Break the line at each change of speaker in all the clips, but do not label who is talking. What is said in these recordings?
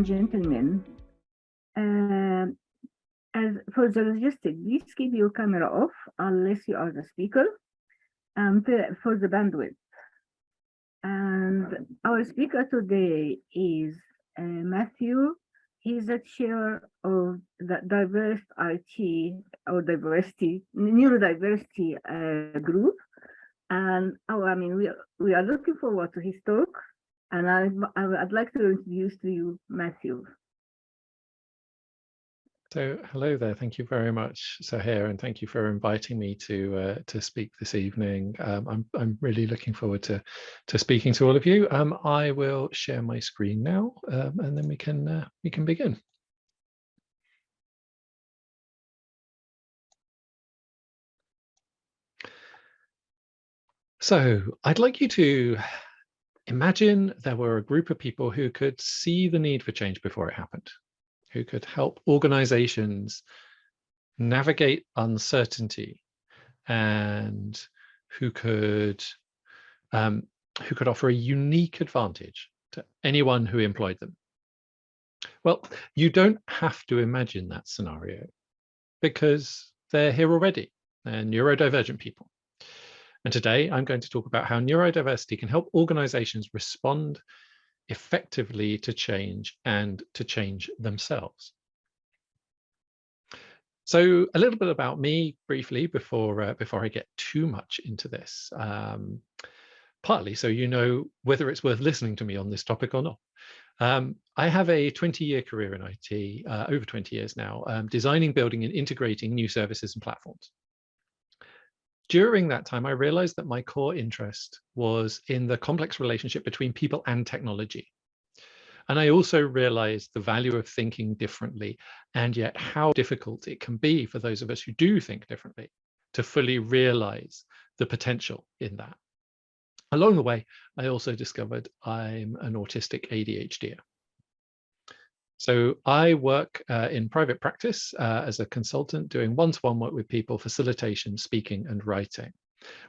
gentlemen, as for the logistics, please keep your camera off unless you are the speaker, for the bandwidth. And our speaker today is Matthew. He's the chair of the diverse IT or diversity, neurodiversity group. And we are looking forward to his talk. And I'd like to introduce to you Matthew.
So hello there. Thank you very much, Sahir, and thank you for inviting me to speak this evening. I'm really looking forward to speaking to all of you. I will share my screen now, and then we can begin. So I'd like you to imagine there were a group of people who could see the need for change before it happened, who could help organizations navigate uncertainty, and who could offer a unique advantage to anyone who employed them. Well, you don't have to imagine that scenario because they're here already. They're neurodivergent people. And today I'm going to talk about how neurodiversity can help organizations respond effectively to change and to change themselves. So a little bit about me briefly before I get too much into this, partly so you know whether it's worth listening to me on this topic or not. I have a 20-year career in IT, over 20 years now, designing, building and integrating new services and platforms. During that time, I realized that my core interest was in the complex relationship between people and technology. And I also realized the value of thinking differently, and yet how difficult it can be for those of us who do think differently to fully realize the potential in that. Along the way, I also discovered I'm an autistic ADHDer. So I work in private practice as a consultant, doing one-to-one work with people, facilitation, speaking, and writing,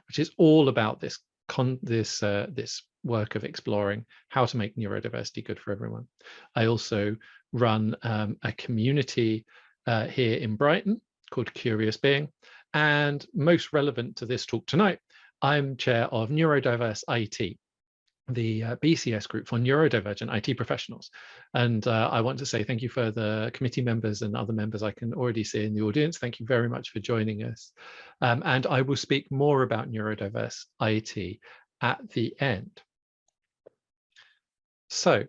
which is all about this work of exploring how to make neurodiversity good for everyone. I also run a community here in Brighton called Curious Being, and most relevant to this talk tonight, I'm chair of Neurodiverse IT, the BCS group for neurodivergent IT professionals. And I want to say thank you for the committee members and other members I can already see in the audience. Thank you very much for joining us. And I will speak more about neurodiverse IT at the end. So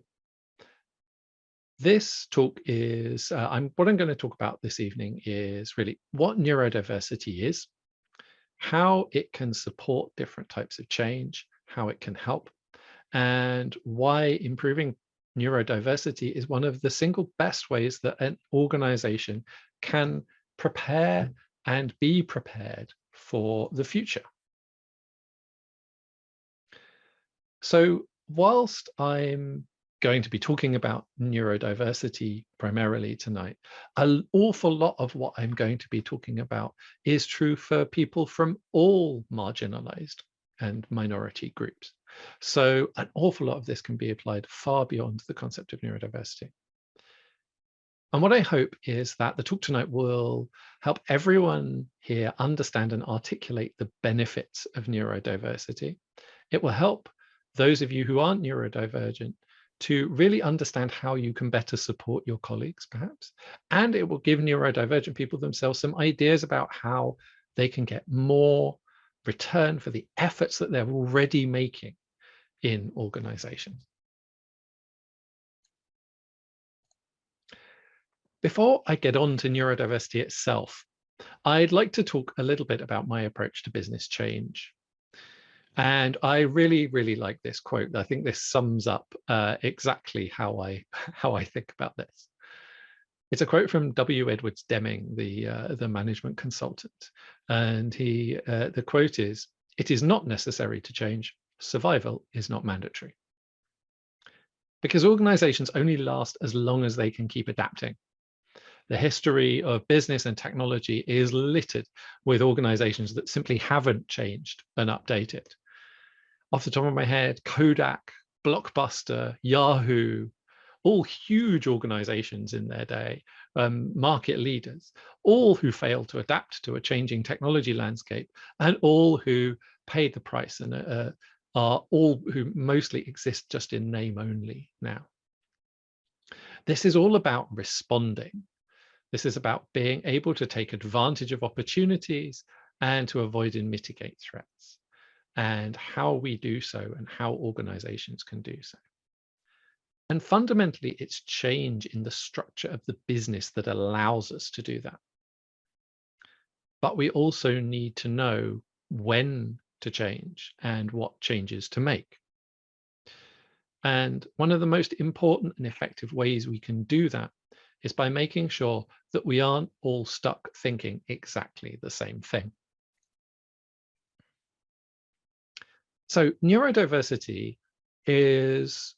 this talk is, what I'm going to talk about this evening is really what neurodiversity is, how it can support different types of change, how it can help, and why improving neurodiversity is one of the single best ways that an organization can prepare and be prepared for the future. So whilst I'm going to be talking about neurodiversity primarily tonight, an awful lot of what I'm going to be talking about is true for people from all marginalized and minority groups. So an awful lot of this can be applied far beyond the concept of neurodiversity. And what I hope is that the talk tonight will help everyone here understand and articulate the benefits of neurodiversity. It will help those of you who aren't neurodivergent to really understand how you can better support your colleagues, perhaps. And it will give neurodivergent people themselves some ideas about how they can get more return for the efforts that they're already making in organizations. Before I get on to neurodiversity itself, I'd like to talk a little bit about my approach to business change. And I really, really like this quote. I think this sums up exactly how I think about this. It's a quote from W. Edwards Deming, the management consultant. And the quote is, "It is not necessary to change. Survival is not mandatory." Because organizations only last as long as they can keep adapting. The history of business and technology is littered with organizations that simply haven't changed and updated. Off the top of my head, Kodak, Blockbuster, Yahoo, all huge organizations in their day, market leaders, all who failed to adapt to a changing technology landscape, and all who paid the price and are all who mostly exist just in name only now. This is all about responding. This is about being able to take advantage of opportunities and to avoid and mitigate threats, and how we do so and how organizations can do so. And fundamentally, it's change in the structure of the business that allows us to do that. But we also need to know when to change and what changes to make. And one of the most important and effective ways we can do that is by making sure that we aren't all stuck thinking exactly the same thing. So neurodiversity is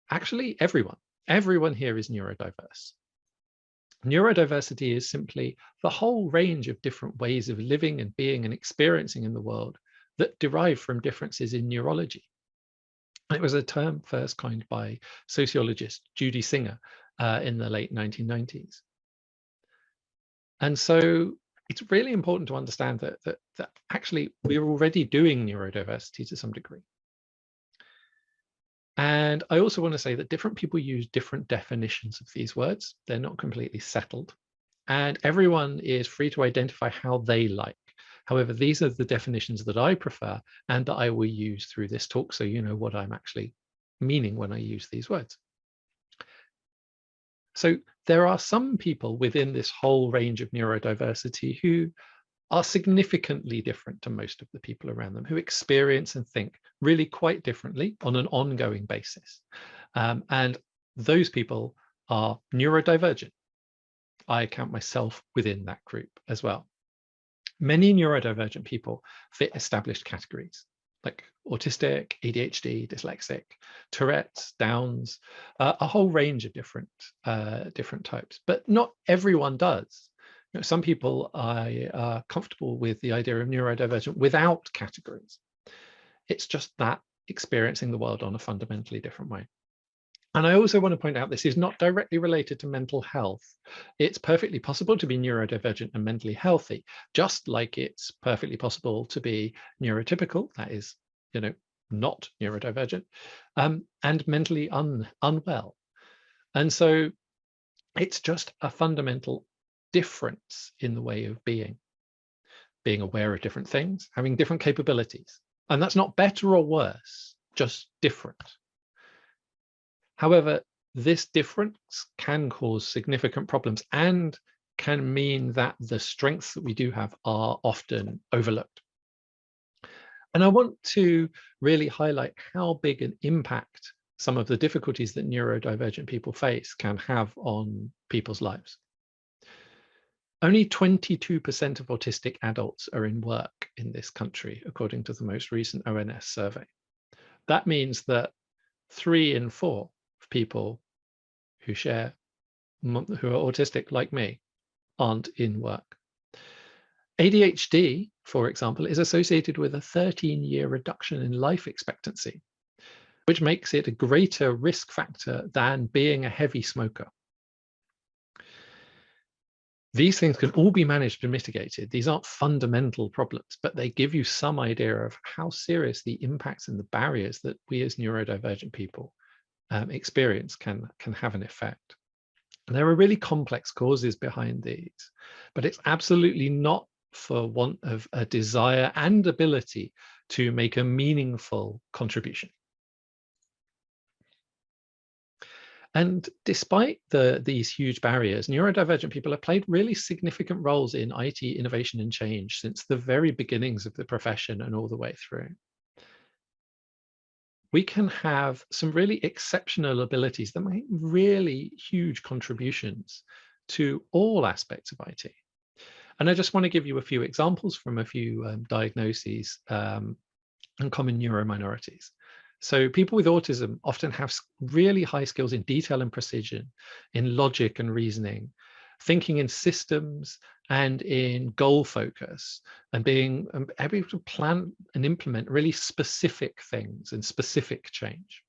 actually everyone. Everyone here is neurodiverse. Neurodiversity is simply the whole range of different ways of living and being and experiencing in the world that derive from differences in neurology. It was a term first coined by sociologist Judy Singer in the late 1990s. And so it's really important to understand that actually we're already doing neurodiversity to some degree. And I also want to say that different people use different definitions of these words. They're not completely settled. And everyone is free to identify how they like. However, these are the definitions that I prefer and that I will use through this talk, so you know what I'm actually meaning when I use these words. So there are some people within this whole range of neurodiversity who are significantly different to most of the people around them, who experience and think really quite differently on an ongoing basis. And those people are neurodivergent. I count myself within that group as well. Many neurodivergent people fit established categories like autistic, ADHD, dyslexic, Tourette's, Downs, a whole range of different types, but not everyone does. You know, some people are comfortable with the idea of neurodivergent without categories. It's just that experiencing the world on a fundamentally different way. And I also want to point out this is not directly related to mental health. It's perfectly possible to be neurodivergent and mentally healthy, just like it's perfectly possible to be neurotypical, that is, you know, not neurodivergent, and mentally unwell. And so it's just a fundamental difference in the way of being aware of different things, having different capabilities. And that's not better or worse, just different. However, this difference can cause significant problems and can mean that the strengths that we do have are often overlooked. And I want to really highlight how big an impact some of the difficulties that neurodivergent people face can have on people's lives. Only 22% of autistic adults are in work in this country, according to the most recent ONS survey. That means that 3 in 4 people who are autistic like me aren't in work. ADHD, for example, is associated with a 13-year reduction in life expectancy, which makes it a greater risk factor than being a heavy smoker. These things can all be managed and mitigated. These aren't fundamental problems, but they give you some idea of how serious the impacts and the barriers that we as neurodivergent people experience can have an effect. And there are really complex causes behind these, but it's absolutely not for want of a desire and ability to make a meaningful contribution. And despite these huge barriers, neurodivergent people have played really significant roles in IT innovation and change since the very beginnings of the profession and all the way through. We can have some really exceptional abilities that make really huge contributions to all aspects of IT. And I just want to give you a few examples from a few diagnoses and common neurominorities. So people with autism often have really high skills in detail and precision, in logic and reasoning, thinking in systems and in goal focus, and being able to plan and implement really specific things and specific change.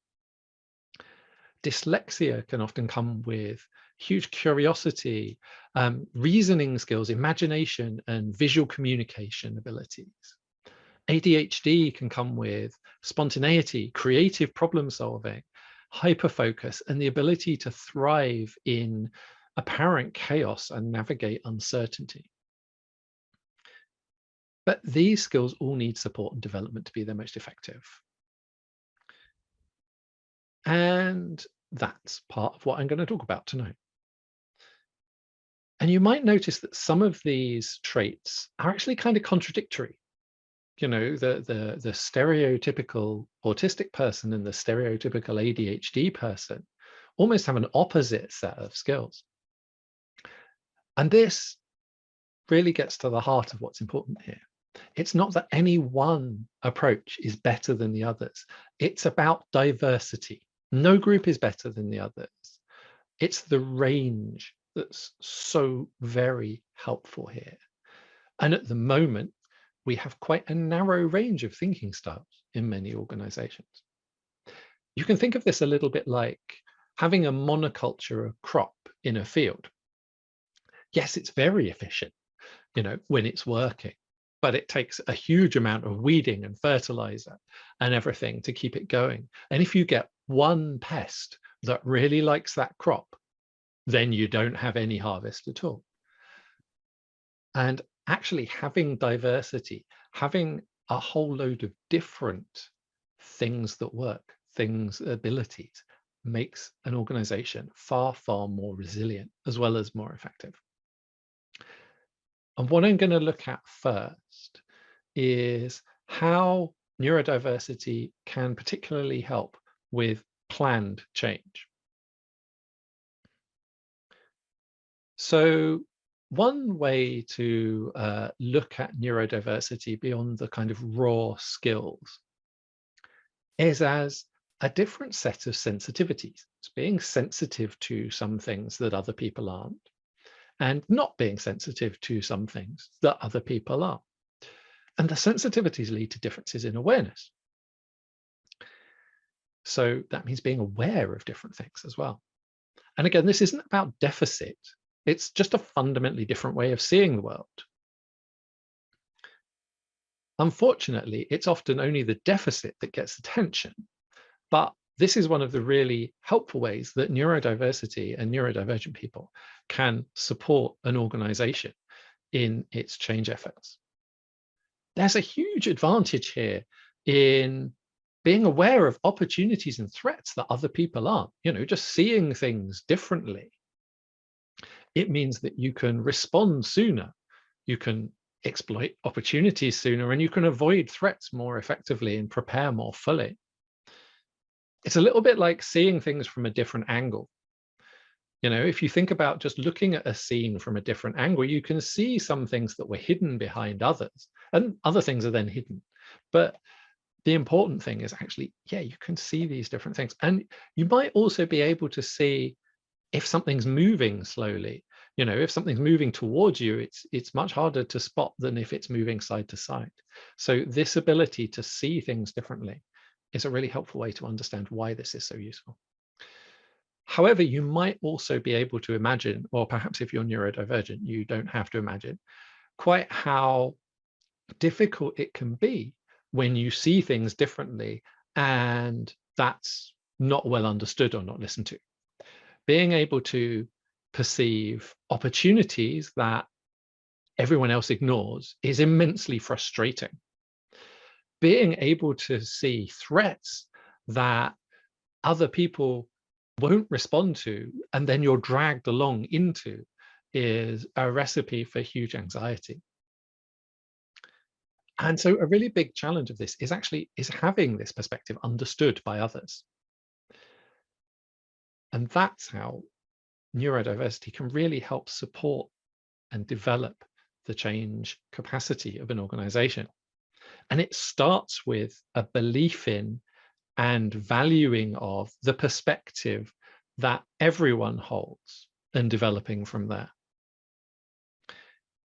dyslexia can often come with huge curiosity, reasoning skills, imagination, and visual communication abilities. ADHD can come with spontaneity, creative problem solving, hyperfocus, and the ability to thrive in apparent chaos and navigate uncertainty. But these skills all need support and development to be their most effective. And that's part of what I'm going to talk about tonight. And you might notice that some of these traits are actually kind of contradictory. You know, the stereotypical autistic person and the stereotypical ADHD person almost have an opposite set of skills. And this really gets to the heart of what's important here. It's not that any one approach is better than the others. It's about diversity. No group is better than the others. It's the range that's so very helpful here. And at the moment, we have quite a narrow range of thinking styles in many organizations. You can think of this a little bit like having a monoculture crop in a field. Yes, it's very efficient, you know, when it's working, but it takes a huge amount of weeding and fertilizer and everything to keep it going. And if you get one pest that really likes that crop, then you don't have any harvest at all. And actually having diversity, having a whole load of different things that work, abilities, makes an organization far, far more resilient as well as more effective. And what I'm going to look at first is how neurodiversity can particularly help with planned change. So one way to look at neurodiversity beyond the kind of raw skills is as a different set of sensitivities. It's being sensitive to some things that other people aren't, and not being sensitive to some things that other people are. And the sensitivities lead to differences in awareness. So that means being aware of different things as well. And again, this isn't about deficit. It's just a fundamentally different way of seeing the world. Unfortunately, it's often only the deficit that gets attention. But this is one of the really helpful ways that neurodiversity and neurodivergent people can support an organization in its change efforts. There's a huge advantage here in being aware of opportunities and threats that other people aren't, you know, just seeing things differently. It means that you can respond sooner, you can exploit opportunities sooner, and you can avoid threats more effectively and prepare more fully. It's a little bit like seeing things from a different angle. You know, if you think about just looking at a scene from a different angle, you can see some things that were hidden behind others, and other things are then hidden. But the important thing is actually, yeah, you can see these different things. And you might also be able to see if something's moving slowly. You know, if something's moving towards you, it's much harder to spot than if it's moving side to side. So this ability to see things differently is a really helpful way to understand why this is so useful. However, you might also be able to imagine, or perhaps if you're neurodivergent, you don't have to imagine, quite how difficult it can be when you see things differently and that's not well understood or not listened to. Being able to perceive opportunities that everyone else ignores is immensely frustrating. Being able to see threats that other people won't respond to, and then you're dragged along into, is a recipe for huge anxiety. And so a really big challenge of this is having this perspective understood by others. And that's how neurodiversity can really help support and develop the change capacity of an organization. And it starts with a belief in and valuing of the perspective that everyone holds and developing from there.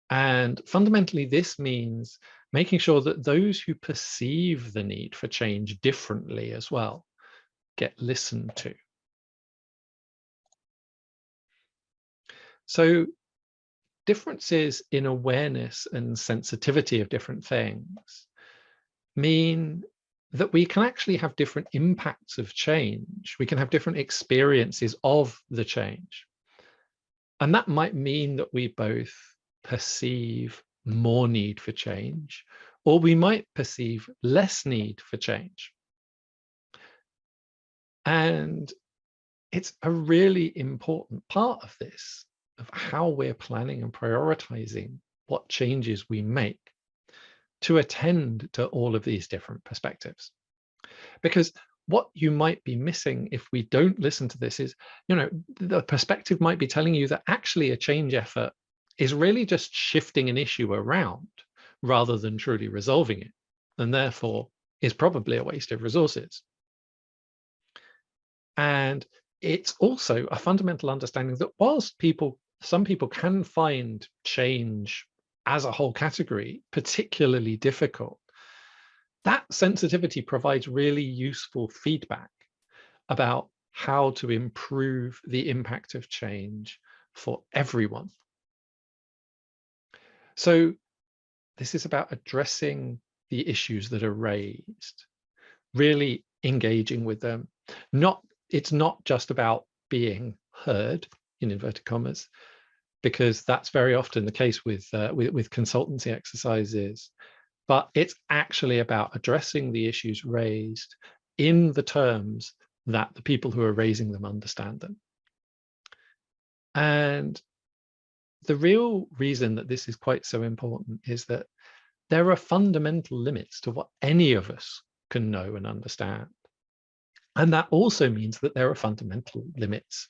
And fundamentally, this means making sure that those who perceive the need for change differently as well get listened to. So differences in awareness and sensitivity of different things mean that we can actually have different impacts of change. We can have different experiences of the change. And that might mean that we both perceive more need for change, or we might perceive less need for change. And it's a really important part of this, of how we're planning and prioritizing what changes we make to attend to all of these different perspectives. Because what you might be missing if we don't listen to this is, the perspective might be telling you that actually a change effort is really just shifting an issue around rather than truly resolving it, and therefore is probably a waste of resources. And it's also a fundamental understanding that whilst some people can find change as a whole category particularly difficult, that sensitivity provides really useful feedback about how to improve the impact of change for everyone. So this is about addressing the issues that are raised, really engaging with them. It's not just about being heard, in inverted commas, because that's very often the case with consultancy exercises. But it's actually about addressing the issues raised in the terms that the people who are raising them understand them. And the real reason that this is quite so important is that there are fundamental limits to what any of us can know and understand. And that also means that there are fundamental limits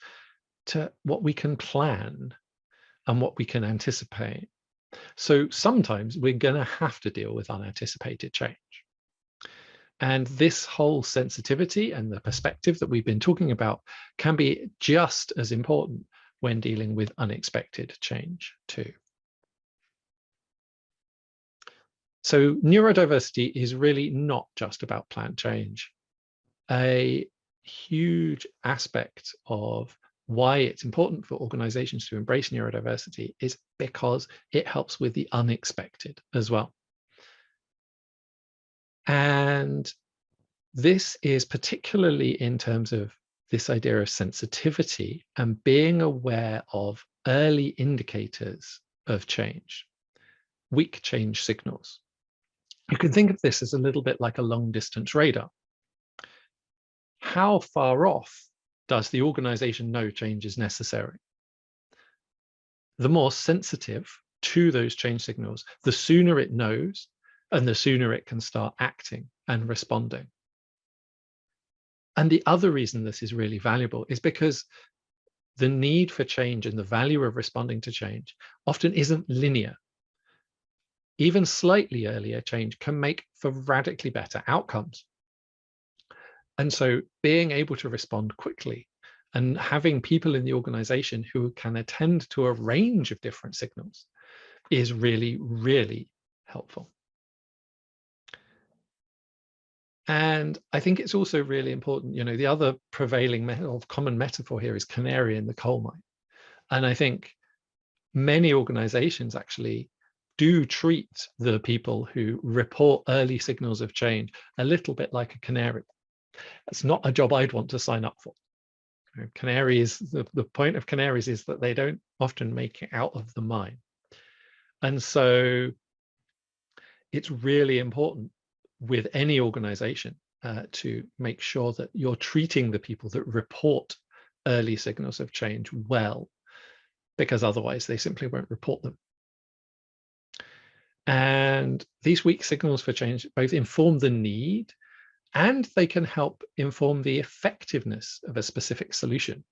to what we can plan and what we can anticipate. So sometimes we're going to have to deal with unanticipated change. And this whole sensitivity and the perspective that we've been talking about can be just as important when dealing with unexpected change too. So neurodiversity is really not just about planned change. A huge aspect of why it's important for organizations to embrace neurodiversity is because it helps with the unexpected as well. And this is particularly in terms of this idea of sensitivity and being aware of early indicators of change, weak change signals. You can think of this as a little bit like a long distance radar. How far off does the organization know change is necessary? The more sensitive to those change signals, the sooner it knows and the sooner it can start acting and responding. And the other reason this is really valuable is because the need for change and the value of responding to change often isn't linear. Even slightly earlier change can make for radically better outcomes. And so being able to respond quickly and having people in the organization who can attend to a range of different signals is really, really helpful. And I think it's also really important, the other prevailing common metaphor here is canary in the coal mine. And I think many organizations actually do treat the people who report early signals of change a little bit like a canary. It's not a job I'd want to sign up for. Canaries, the point of canaries is that they don't often make it out of the mine. And so it's really important with any organization to make sure that you're treating the people that report early signals of change well, because otherwise they simply won't report them. And these weak signals for change both inform the need and they can help inform the effectiveness of a specific solution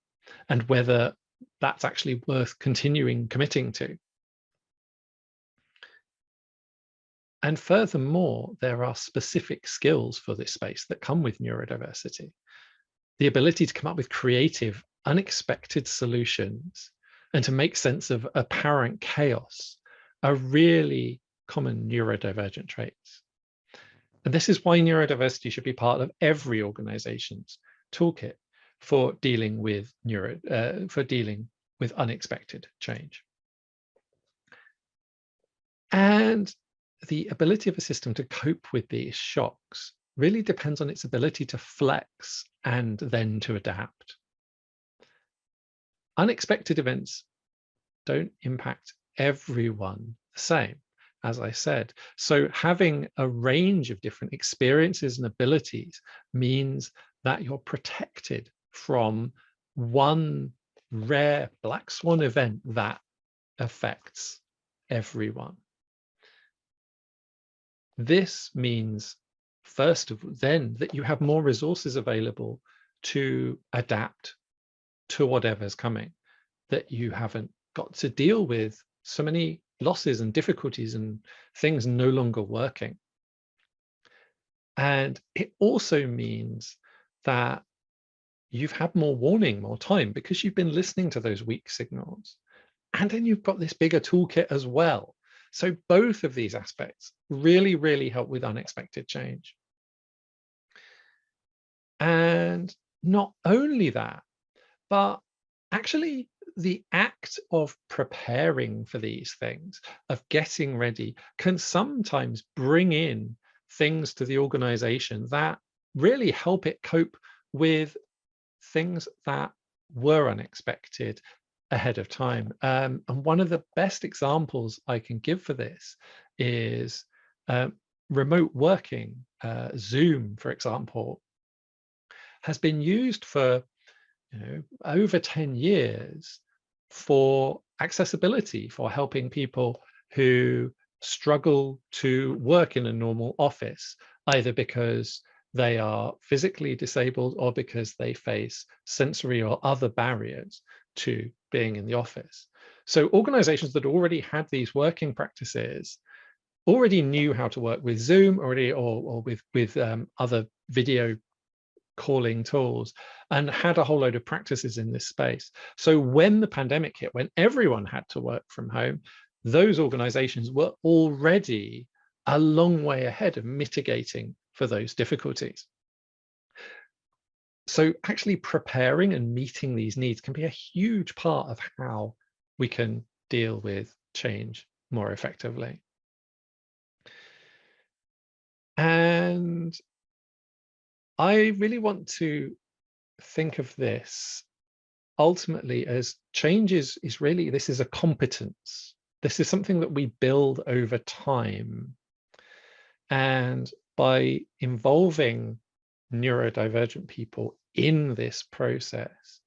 and whether that's actually worth continuing committing to. And furthermore, there are specific skills for this space that come with neurodiversity. The ability to come up with creative, unexpected solutions and to make sense of apparent chaos are really common neurodivergent traits. And this is why neurodiversity should be part of every organization's toolkit for dealing with with unexpected change. And the ability of a system to cope with these shocks really depends on its ability to flex and then to adapt. Unexpected events don't impact everyone the same, as I said. So having a range of different experiences and abilities means that you're protected from one rare black swan event that affects everyone. This means, first of all, then that you have more resources available to adapt to whatever's coming, that you haven't got to deal with so many losses and difficulties and things no longer working. And it also means that you've had more warning, more time, because you've been listening to those weak signals. And then you've got this bigger toolkit as well. So both of these aspects really, really help with unexpected change. And not only that, but actually the act of preparing for these things, of getting ready, can sometimes bring in things to the organization that really help it cope with things that were unexpected ahead of time. And one of the best examples I can give for this is remote working. Zoom, for example, has been used for over 10 years for accessibility, for helping people who struggle to work in a normal office, either because they are physically disabled or because they face sensory or other barriers to being in the office. So organizations that already had these working practices already knew how to work with Zoom already, or with other video calling tools, and had a whole load of practices in this space. So when the pandemic hit, when everyone had to work from home, those organizations were already a long way ahead of mitigating for those difficulties. So actually preparing and meeting these needs can be a huge part of how we can deal with change more effectively. And I really want to think of this ultimately as change is really, this is a competence. This is something that we build over time. And by involving neurodivergent people in this process,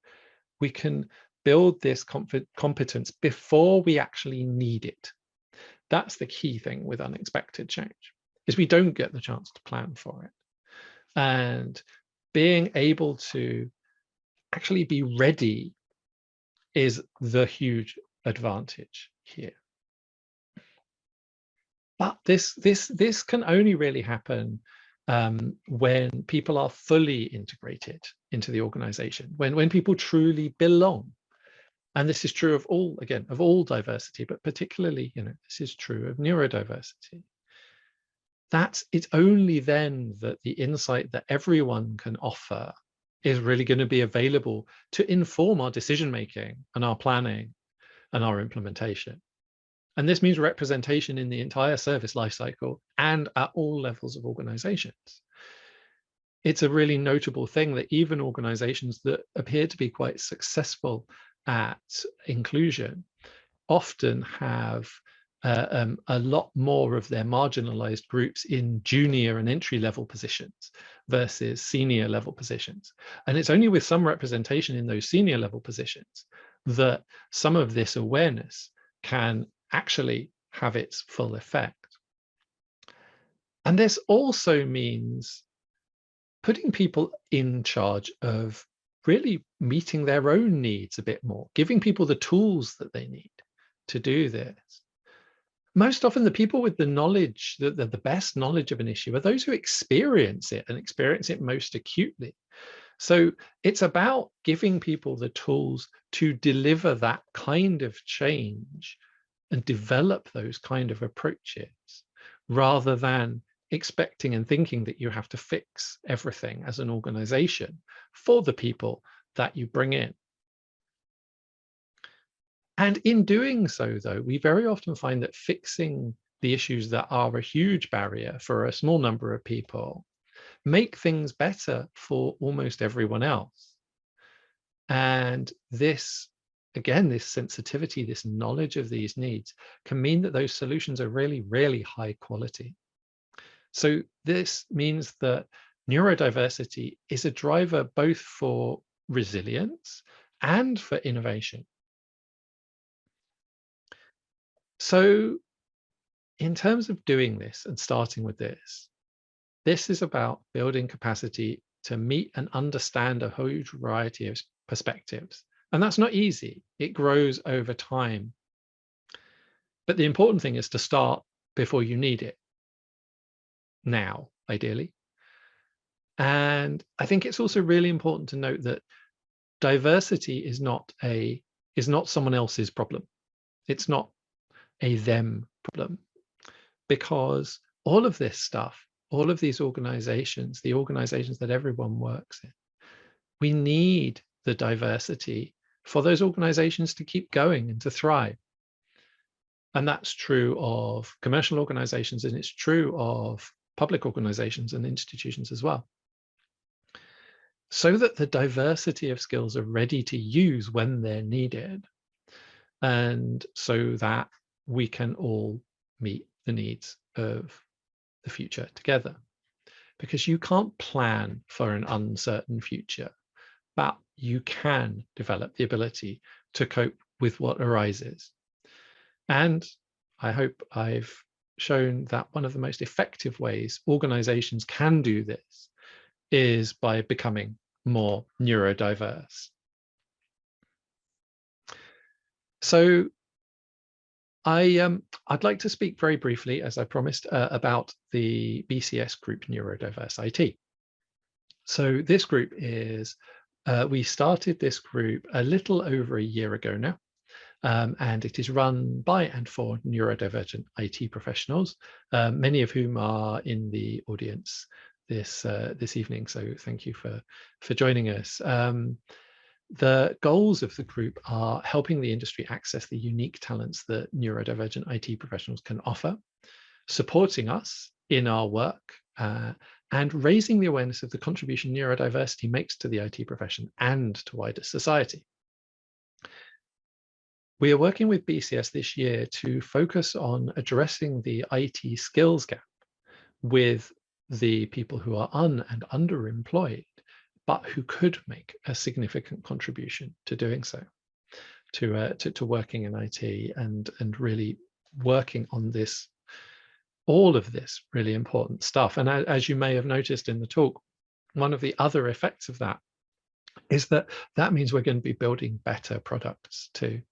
we can build this competence before we actually need it. That's the key thing with unexpected change, is we don't get the chance to plan for it. And being able to actually be ready is the huge advantage here. But this can only really happen when people are fully integrated into the organization, when people truly belong. And this is true of all, again, of all diversity, but particularly, this is true of neurodiversity. It's only then that the insight that everyone can offer is really going to be available to inform our decision-making and our planning and our implementation. And this means representation in the entire service lifecycle and at all levels of organizations. It's a really notable thing that even organizations that appear to be quite successful at inclusion often have a lot more of their marginalized groups in junior and entry-level positions versus senior level positions. And it's only with some representation in those senior level positions that some of this awareness can actually have its full effect. And this also means putting people in charge of really meeting their own needs a bit more, giving people the tools that they need to do this. Most often the people with the knowledge, the best knowledge of an issue, are those who experience it and experience it most acutely. So it's about giving people the tools to deliver that kind of change and develop those kind of approaches, rather than expecting and thinking that you have to fix everything as an organization for the people that you bring in. And in doing so, though, we very often find that fixing the issues that are a huge barrier for a small number of people make things better for almost everyone else. And this, again, this sensitivity, this knowledge of these needs can mean that those solutions are really, really high quality. So this means that neurodiversity is a driver both for resilience and for innovation. So in terms of doing this and starting with this, this is about building capacity to meet and understand a huge variety of perspectives. And that's not easy. It grows over time. But the important thing is to start before you need it. Now, ideally. And I think it's also really important to note that diversity is not someone else's problem. It's not a them problem, because all of this stuff, all of these organizations, the organizations that everyone works in, we need the diversity for those organizations to keep going and to thrive. And that's true of commercial organizations, and it's true of public organizations and institutions as well. So that the diversity of skills are ready to use when they're needed, and so that we can all meet the needs of the future together. Because you can't plan for an uncertain future, but you can develop the ability to cope with what arises. And I hope I've shown that one of the most effective ways organizations can do this is by becoming more neurodiverse. So I'd like to speak very briefly, as I promised, about the BCS group Neurodiverse IT. So this group is, we started this group a little over a year ago now, and it is run by and for neurodivergent IT professionals, many of whom are in the audience this evening. So thank you for joining us. The goals of the group are helping the industry access the unique talents that neurodivergent IT professionals can offer, supporting us in our work, and raising the awareness of the contribution neurodiversity makes to the IT profession and to wider society. We are working with BCS this year to focus on addressing the IT skills gap with the people who are and underemployed, but who could make a significant contribution to doing so, to working in IT and really working on this, all of this really important stuff. And as you may have noticed in the talk, one of the other effects of that is that means we're going to be building better products too.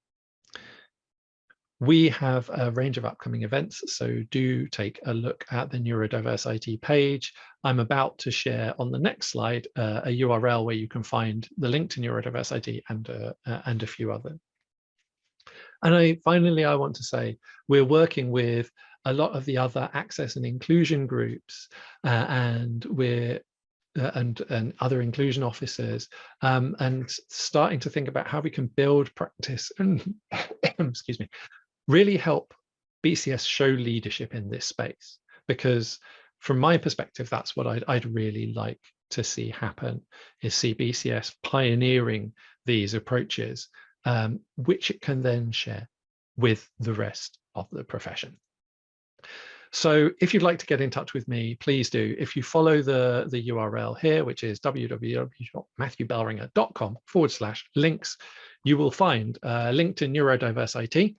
We have a range of upcoming events, so do take a look at the Neurodiverse IT page. I'm about to share on the next slide a URL where you can find the link to Neurodiverse IT and a few others. And finally, I want to say we're working with a lot of the other access and inclusion groups, and other inclusion officers, and starting to think about how we can build practice and excuse me, really help BCS show leadership in this space. Because from my perspective, that's what I'd really like to see happen, is see BCS pioneering these approaches, which it can then share with the rest of the profession. So if you'd like to get in touch with me, please do. If you follow the URL here, which is www.matthewbellringer.com/links, you will find a link to Neurodiverse IT,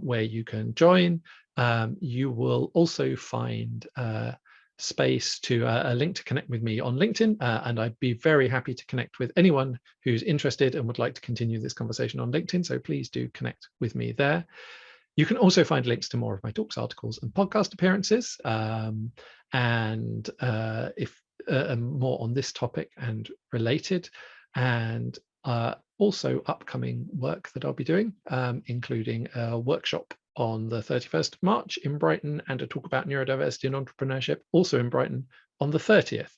where you can join. You will also find space to a link to connect with me on LinkedIn, and I'd be very happy to connect with anyone who's interested and would like to continue this conversation on LinkedIn, so please do connect with me there. You can also find links to more of my talks, articles, and podcast appearances, and if more on this topic and related, and also upcoming work that I'll be doing, including a workshop on the 31st of March in Brighton and a talk about neurodiversity and entrepreneurship also in Brighton on the 30th.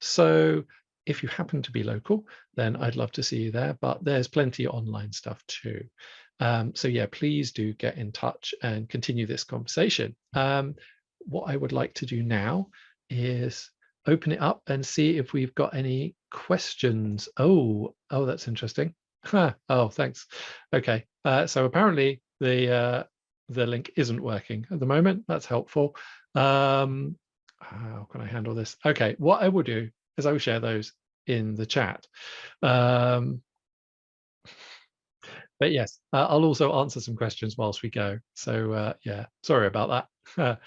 So if you happen to be local, then I'd love to see you there, but there's plenty of online stuff too. So yeah, please do get in touch and continue this conversation. What I would like to do now is open it up and see if we've got any questions. Oh, that's interesting. Oh, thanks. Okay, so apparently the link isn't working at the moment. That's helpful. How can I handle this? Okay, what I will do is I will share those in the chat. But yes, I'll also answer some questions whilst we go. So yeah, sorry about that.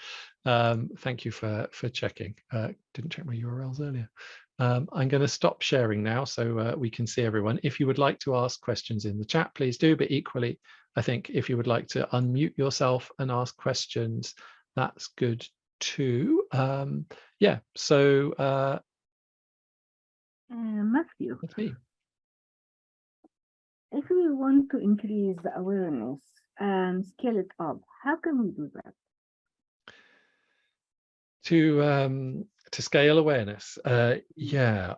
Thank you for checking. Didn't check my URLs earlier. I'm going to stop sharing now so we can see everyone. If you would like to ask questions in the chat, please do. But equally, I think if you would like to unmute yourself and ask questions, that's good too. Yeah, so
Matthew,
that's me.
if we want to increase the awareness and scale it up, how can we do that?
To scale awareness, yeah,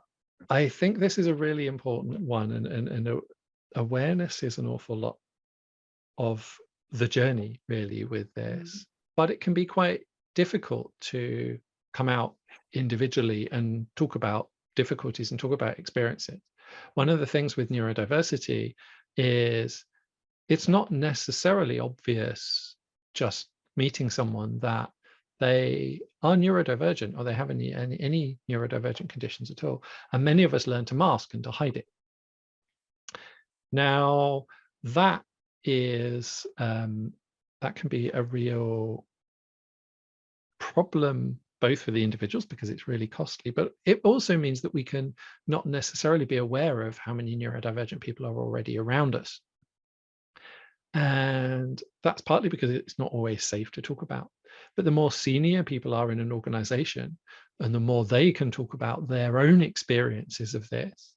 I think this is a really important one, and awareness is an awful lot of the journey really with this, but it can be quite difficult to come out individually and talk about difficulties and talk about experiences. One of the things with neurodiversity is it's not necessarily obvious just meeting someone that they are neurodivergent or they have any neurodivergent conditions at all. And many of us learn to mask and to hide it. Now, that is that can be a real problem both for the individuals because it's really costly, but it also means that we can not necessarily be aware of how many neurodivergent people are already around us. And that's partly because it's not always safe to talk about. But the more senior people are in an organization and the more they can talk about their own experiences of this,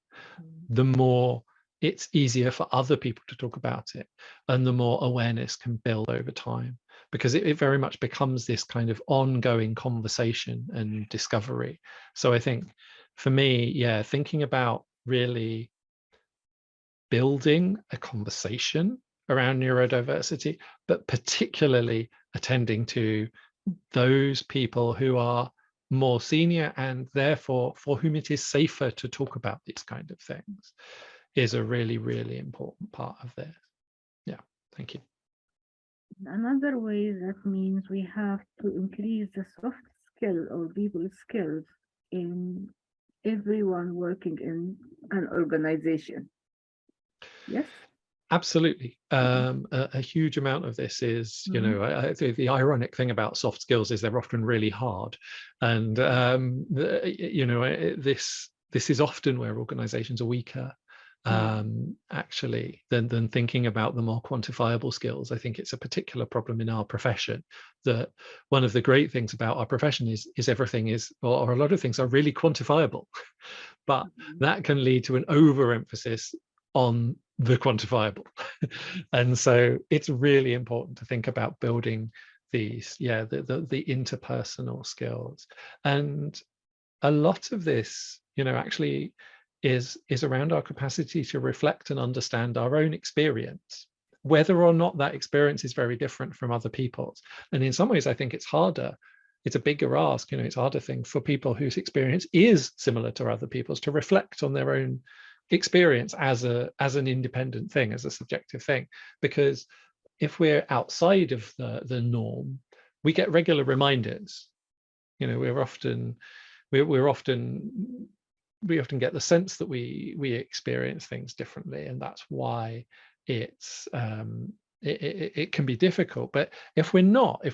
the more it's easier for other people to talk about it and the more awareness can build over time, because it very much becomes this kind of ongoing conversation and discovery. So I think for me, yeah, thinking about really building a conversation around neurodiversity, but particularly attending to those people who are more senior and therefore for whom it is safer to talk about these kind of things is a really, really important part of this. Yeah, thank you.
Another way that means we have to increase the soft skill or people skills in everyone working in an organization. Yes?
Absolutely. A huge amount of this is, you know, the ironic thing about soft skills is they're often really hard. And, you know, this is often where organizations are weaker, actually, than thinking about the more quantifiable skills. I think it's a particular problem in our profession, that one of the great things about our profession is everything is, or a lot of things are really quantifiable, but that can lead to an overemphasis on the quantifiable. And so it's really important to think about building these, yeah, the interpersonal skills. And a lot of this, you know, actually is around our capacity to reflect and understand our own experience, whether or not that experience is very different from other people's. And in some ways, I think it's harder. It's a bigger ask, you know, it's a harder thing for people whose experience is similar to other people's to reflect on their own experience as an independent thing, as a subjective thing. Because if we're outside of the norm, we get regular reminders. You know, we often get the sense that we experience things differently, and that's why it's it can be difficult. But if we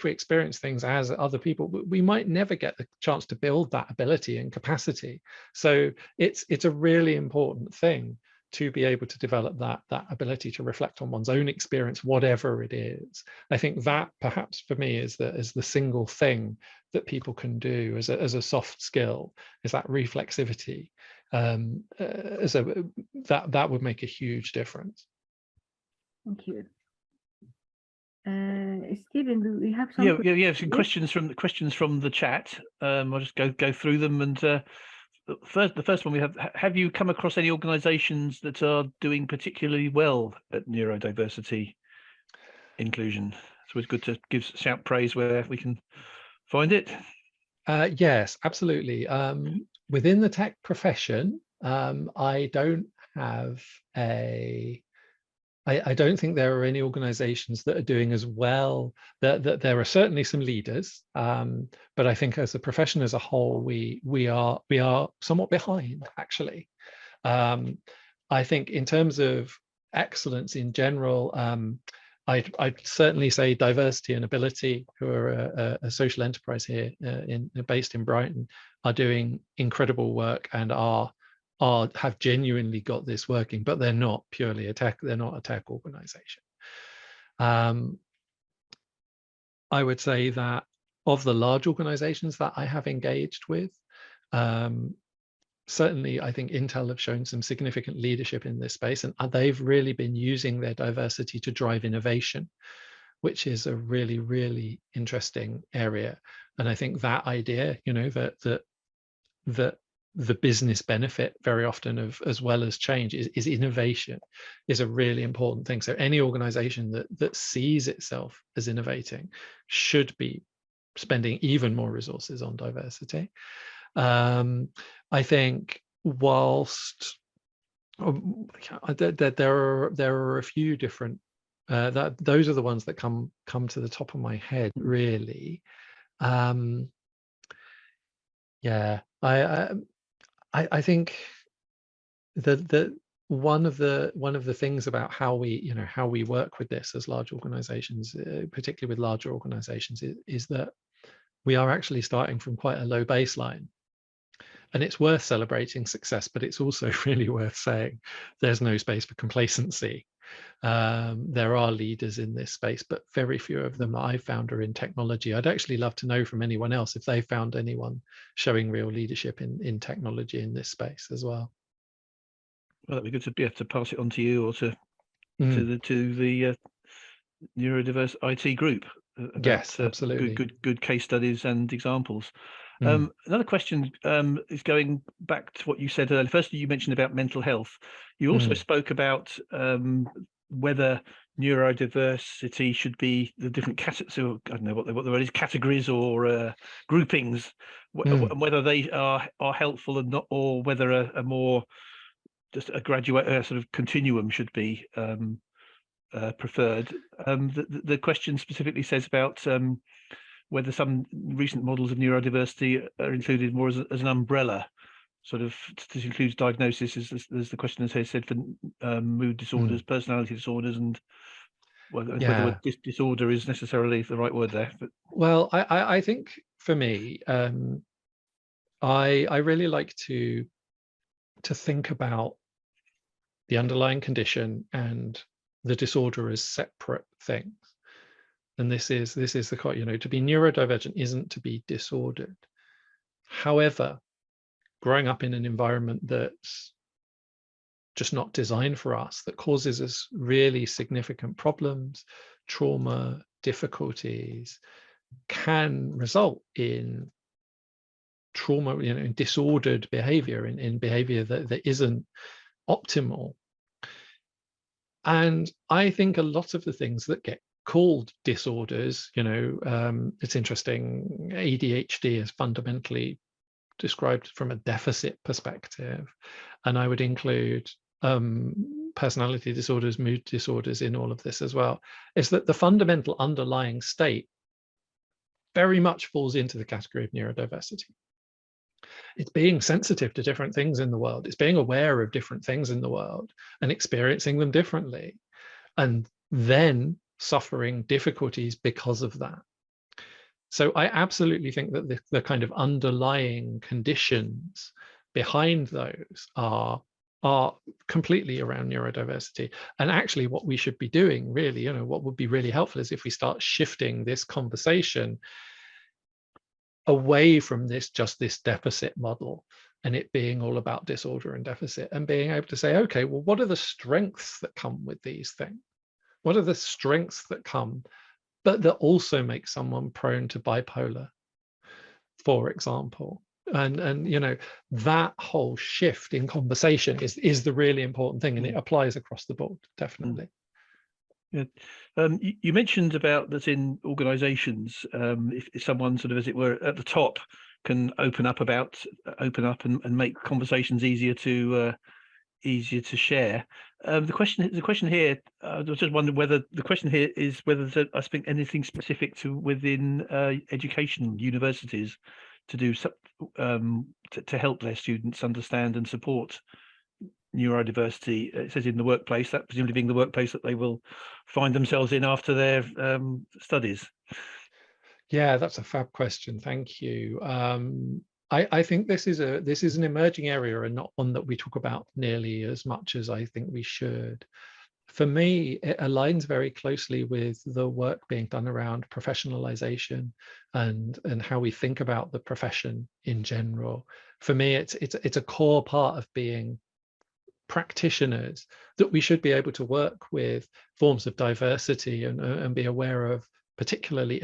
experience things as other people, we might never get the chance to build that ability and capacity. So it's a really important thing to be able to develop that ability to reflect on one's own experience, whatever it is. I think that perhaps for me is the single thing that people can do as a soft skill, is that reflexivity. That would make a huge difference.
Thank you. Stephen, do we have some?
Yeah. Some questions from the chat. I'll just go through them. And the first one we have you come across any organizations that are doing particularly well at neurodiversity inclusion? So it's good to shout praise where we can find it.
Yes, absolutely. Within the tech profession, I don't have I don't think there are any organizations that are doing as well. That there are certainly some leaders, but I think as a profession as a whole, we are somewhat behind, actually. I think in terms of excellence in general, I'd certainly say Diversity and Ability, who are a social enterprise here based in Brighton, are doing incredible work and have genuinely got this working, but they're not purely a tech. They're not a tech organization. I would say that of the large organizations that I have engaged with, certainly I think Intel have shown some significant leadership in this space, and they've really been using their diversity to drive innovation, which is a really, really interesting area. And I think that idea, that the business benefit very often of, as well as change, is innovation, is a really important thing. So any organization that sees itself as innovating should be spending even more resources on diversity. I think whilst there are a few different, those are the ones that come to the top of my head, really. Yeah, I think that one of the things about how we work with this as large organizations, particularly with larger organizations, is that we are actually starting from quite a low baseline. And it's worth celebrating success, but it's also really worth saying there's no space for complacency. There are leaders in this space, but very few of them that I've found are in technology. I'd actually love to know from anyone else if they found anyone showing real leadership in technology in this space as well.
Well, that'd be good to be able to pass it on to you or to the neurodiverse IT group.
Yes, absolutely.
Good case studies and examples. Another question is going back to what you said earlier. Firstly, you mentioned about mental health. You also spoke about whether neurodiversity should be the different categories. So I don't know what the word is, categories or groupings, whether they are helpful and not, or whether a more just a graduate sort of continuum should be preferred. The question specifically says about whether some recent models of neurodiversity are included more as an umbrella, sort of. This includes diagnosis, as the question has said, for mood disorders, personality disorders, and whether disorder is necessarily the right word there. But
well, I think for me, I really like to think about the underlying condition and the disorder as separate things. And this is the, to be neurodivergent isn't to be disordered. However, growing up in an environment that's just not designed for us, that causes us really significant problems, trauma, difficulties, can result in trauma, in disordered behavior, in behavior that isn't optimal. And I think a lot of the things that get called disorders, it's interesting, ADHD is fundamentally described from a deficit perspective, and I would include personality disorders, mood disorders in all of this as well, is that the fundamental underlying state very much falls into the category of neurodiversity. It's being sensitive to different things in the world. It's being aware of different things in the world and experiencing them differently, and then suffering difficulties because of that. So I absolutely think that the kind of underlying conditions behind those are completely around neurodiversity. And actually what we should be doing really, what would be really helpful is if we start shifting this conversation away from just this deficit model and it being all about disorder and deficit, and being able to say, okay, well, what are the strengths that come with these things? What are the strengths that come, but that also make someone prone to bipolar, for example? And that whole shift in conversation is the really important thing, and it applies across the board, definitely.
Yeah. You mentioned about that in organisations, if someone sort of, as it were, at the top can open up and make conversations easier to share. The question here, I was just wondering whether the question here is whether there's, I think, anything specific to within education universities to do to help their students understand and support neurodiversity. It says in the workplace, that presumably being the workplace that they will find themselves in after their studies.
Yeah, that's a fab question. Thank you. I think this is an emerging area and not one that we talk about nearly as much as I think we should. For me, it aligns very closely with the work being done around professionalization and how we think about the profession in general. For me, it's a core part of being practitioners, that we should be able to work with forms of diversity and be aware of particularly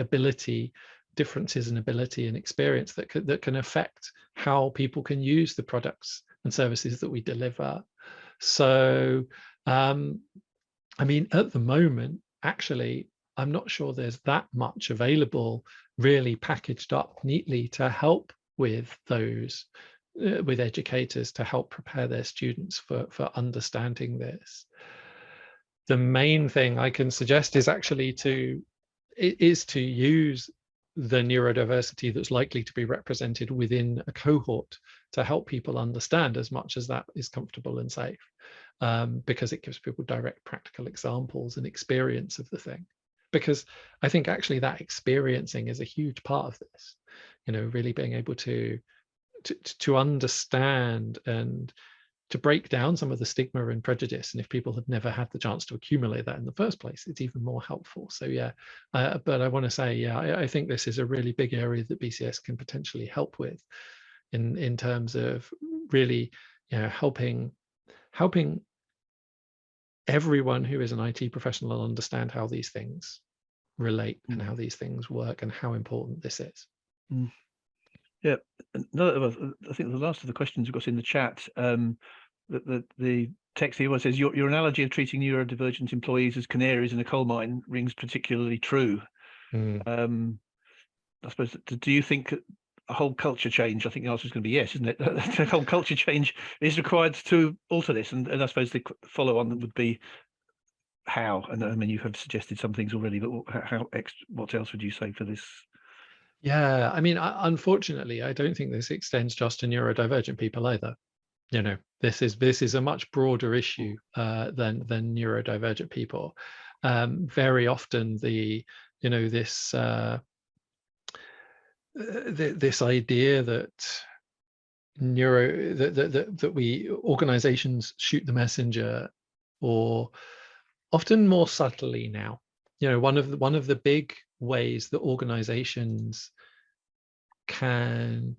differences in ability and experience that can affect how people can use the products and services that we deliver. So I mean, at the moment, actually, I'm not sure there's that much available really packaged up neatly to help with those with educators to help prepare their students for understanding this. The main thing I can suggest is actually to use the neurodiversity that's likely to be represented within a cohort to help people understand as much as that is comfortable and safe, because it gives people direct practical examples and experience of the thing. Because I think actually that experiencing is a huge part of this, really being able to understand and to break down some of the stigma and prejudice. And if people have never had the chance to accumulate that in the first place, it's even more helpful. So yeah, but I want to say, yeah, I think this is a really big area that BCS can potentially help with in terms of really, helping everyone who is an IT professional understand how these things relate and how these things work and how important this is.
Yeah, I think the last of the questions we've got in the chat, the text here says your analogy of treating neurodivergent employees as canaries in a coal mine rings particularly true. I suppose, do you think a whole culture change? I think the answer is going to be yes, isn't it? A whole culture change is required to alter this, and I suppose the follow on would be how. And I mean, you have suggested some things already, but what else would you say for this?
Yeah, I mean, unfortunately, I don't think this extends just to neurodivergent people either. This is a much broader issue than neurodivergent people. Very often, this idea that we organizations shoot the messenger, or often more subtly now. One of the big ways that organizations can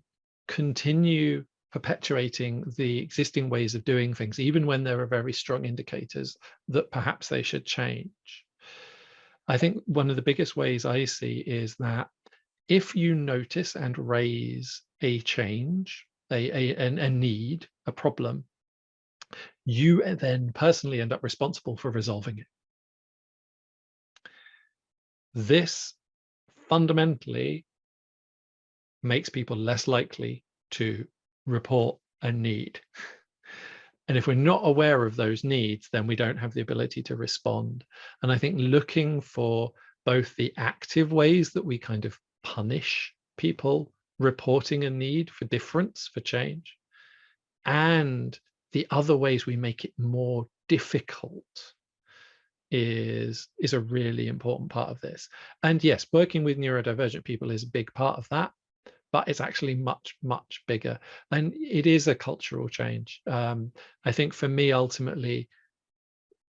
continue perpetuating the existing ways of doing things, even when there are very strong indicators that perhaps they should change. I think one of the biggest ways I see is that if you notice and raise a change, a need, a problem, you then personally end up responsible for resolving it. This fundamentally makes people less likely to report a need. And if we're not aware of those needs, then we don't have the ability to respond. And I think looking for both the active ways that we kind of punish people reporting a need for difference, for change, and the other ways we make it more difficult is a really important part of this. And yes, working with neurodivergent people is a big part of that, but it's actually much, much bigger. And it is a cultural change. I think for me, ultimately,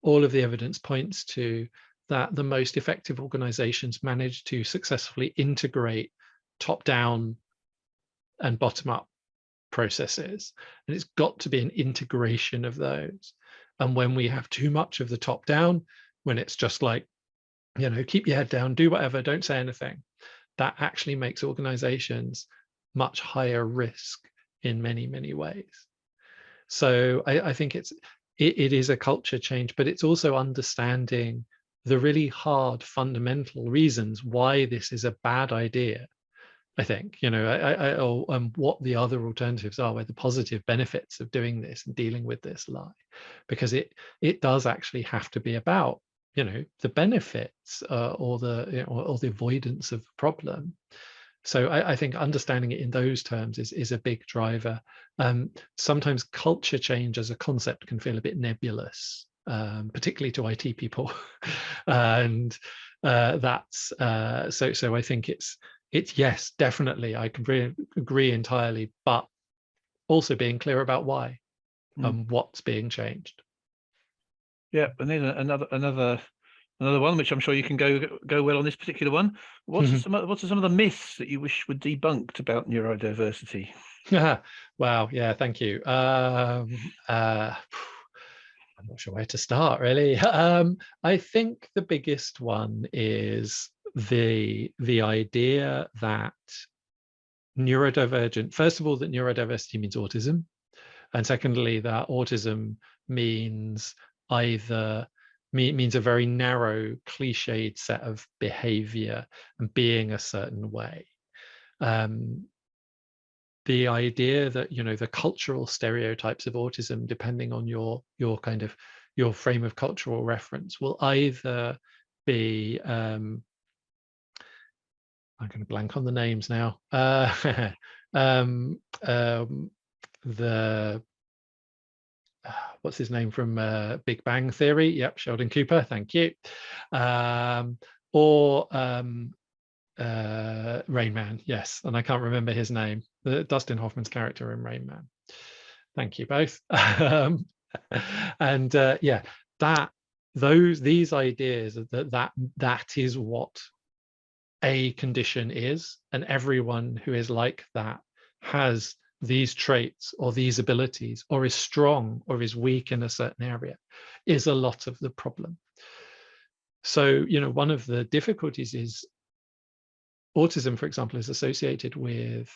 all of the evidence points to that the most effective organizations manage to successfully integrate top-down and bottom-up processes. And it's got to be an integration of those. And when we have too much of the top-down, when it's just like, keep your head down, do whatever, don't say anything, that actually makes organizations much higher risk in many, many ways. So I think it is a culture change, but it's also understanding the really hard fundamental reasons why this is a bad idea. I think, you know, what the other alternatives are, where the positive benefits of doing this and dealing with this lie, because it does actually have to be about, you know, the benefits or the, you know, or the avoidance of the problem. So I think understanding it in those terms is a big driver. Sometimes culture change as a concept can feel a bit nebulous, particularly to IT people, and that's so I think it's yes, definitely, I can agree entirely, but also being clear about why and what's being changed.
Yeah, and then another one, which I'm sure you can go well on this particular one. What are some of the myths that you wish were debunked about neurodiversity?
Wow, yeah, thank you. I'm not sure where to start, really. I think the biggest one is the idea that neurodivergent, first of all, that neurodiversity means autism, and secondly, that autism means means a very narrow, cliched set of behavior and being a certain way. The idea that, you know, the cultural stereotypes of autism, depending on your kind of your frame of cultural reference, will either be I'm going to blank on the names now. The what's his name from Big Bang Theory? Yep, Sheldon Cooper. Thank you. Or Rain Man, yes, and I can't remember his name. Dustin Hoffman's character in Rain Man. Thank you both. And yeah, these ideas that is what a condition is, and everyone who is like that has these traits or these abilities, or is strong or is weak in a certain area, is a lot of the problem. So, you know, one of the difficulties is autism, for example, is associated with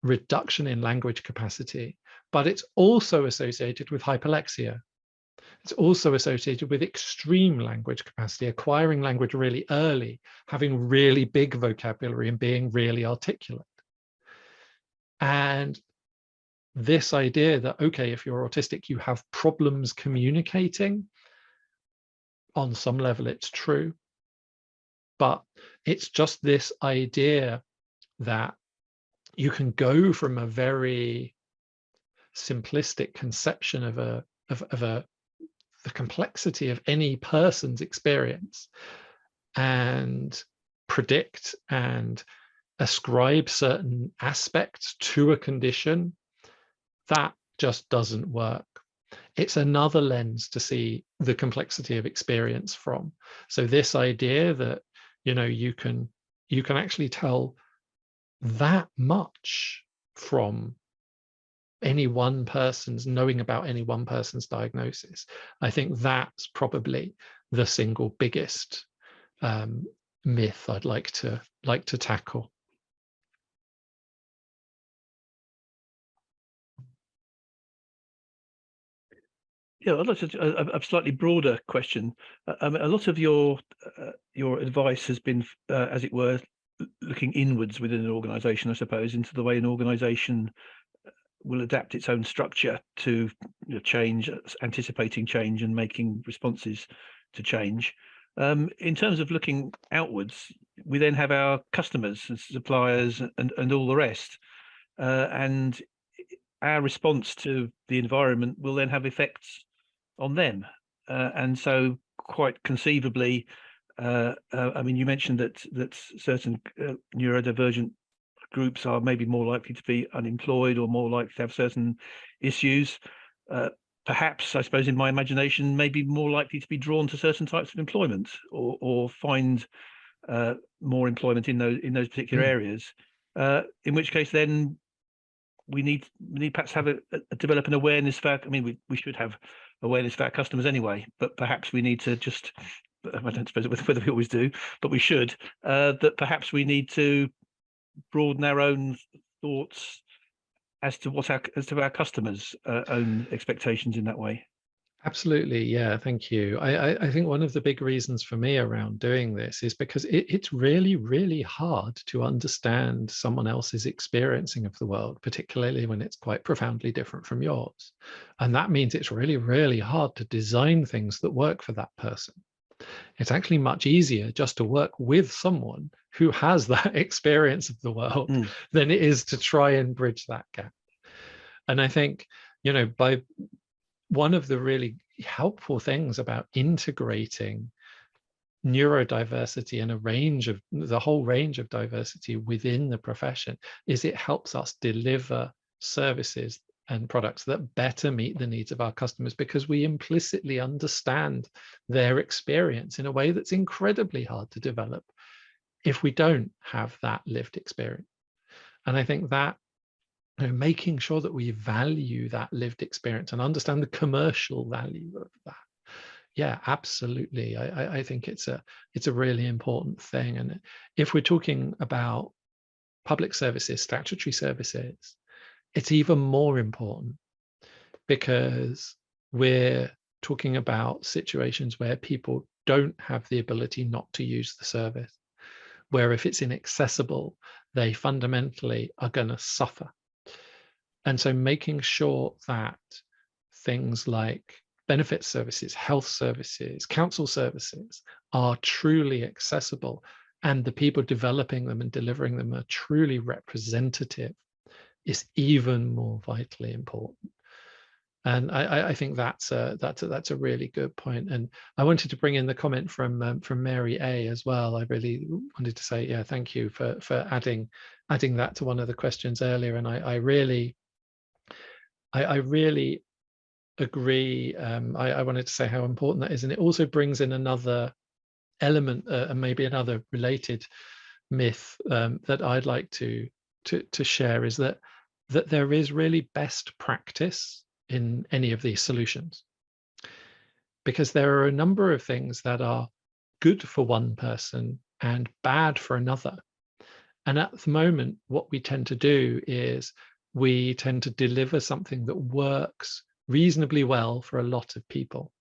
reduction in language capacity, but it's also associated with hyperlexia. It's also associated with extreme language capacity, acquiring language really early, having really big vocabulary and being really articulate. And this idea that, okay, if you're autistic, you have problems communicating, on some level it's true, but it's just this idea that you can go from a very simplistic conception of the complexity of any person's experience and predict and ascribe certain aspects to a condition. That just doesn't work. It's another lens to see the complexity of experience from. So this idea that, you know, you can actually tell that much from any one person's knowing about any one person's diagnosis, I think that's probably the single biggest myth I'd like to tackle.
Yeah, I'd like to a slightly broader question. A lot of your advice has been, as it were, looking inwards within an organisation, I suppose, into the way an organisation will adapt its own structure to, you know, change, anticipating change and making responses to change. In terms of looking outwards, we then have our customers and suppliers and all the rest, and our response to the environment will then have effects on them. And so quite conceivably, I mean, you mentioned that certain neurodivergent groups are maybe more likely to be unemployed or more likely to have certain issues. Perhaps, I suppose, in my imagination, maybe more likely to be drawn to certain types of employment or find more employment in those particular areas. In which case, then we need perhaps have develop an awareness for I mean, we should have awareness for our customers anyway, but perhaps we need to just, I don't suppose whether we always do, but we should, that perhaps we need to broaden our own thoughts as to what our customers' own expectations in that way.
Absolutely. Yeah, thank you. I think one of the big reasons for me around doing this is because it's really, really hard to understand someone else's experiencing of the world, particularly when it's quite profoundly different from yours. And that means it's really, really hard to design things that work for that person. It's actually much easier just to work with someone who has that experience of the world than it is to try and bridge that gap. And I think, by one of the really helpful things about integrating neurodiversity and the whole range of diversity within the profession is it helps us deliver services and products that better meet the needs of our customers, because we implicitly understand their experience in a way that's incredibly hard to develop if we don't have that lived experience. And I think that making sure that we value that lived experience and understand the commercial value of that. Yeah, absolutely. I think it's a really important thing. And if we're talking about public services, statutory services, it's even more important, because we're talking about situations where people don't have the ability not to use the service, where if it's inaccessible, they fundamentally are going to suffer. And so making sure that things like benefit services, health services, council services are truly accessible, and the people developing them and delivering them are truly representative is even more vitally important. And I think that's a really good point. And I wanted to bring in the comment from Mary A as well. I really wanted to say, yeah, thank you for adding that to one of the questions earlier. And I really agree. I wanted to say how important that is. And it also brings in another element, and maybe another related myth that I'd like to share, is that there is really best practice in any of these solutions. Because there are a number of things that are good for one person and bad for another. And at the moment, what we tend to do is we tend to deliver something that works reasonably well for a lot of people.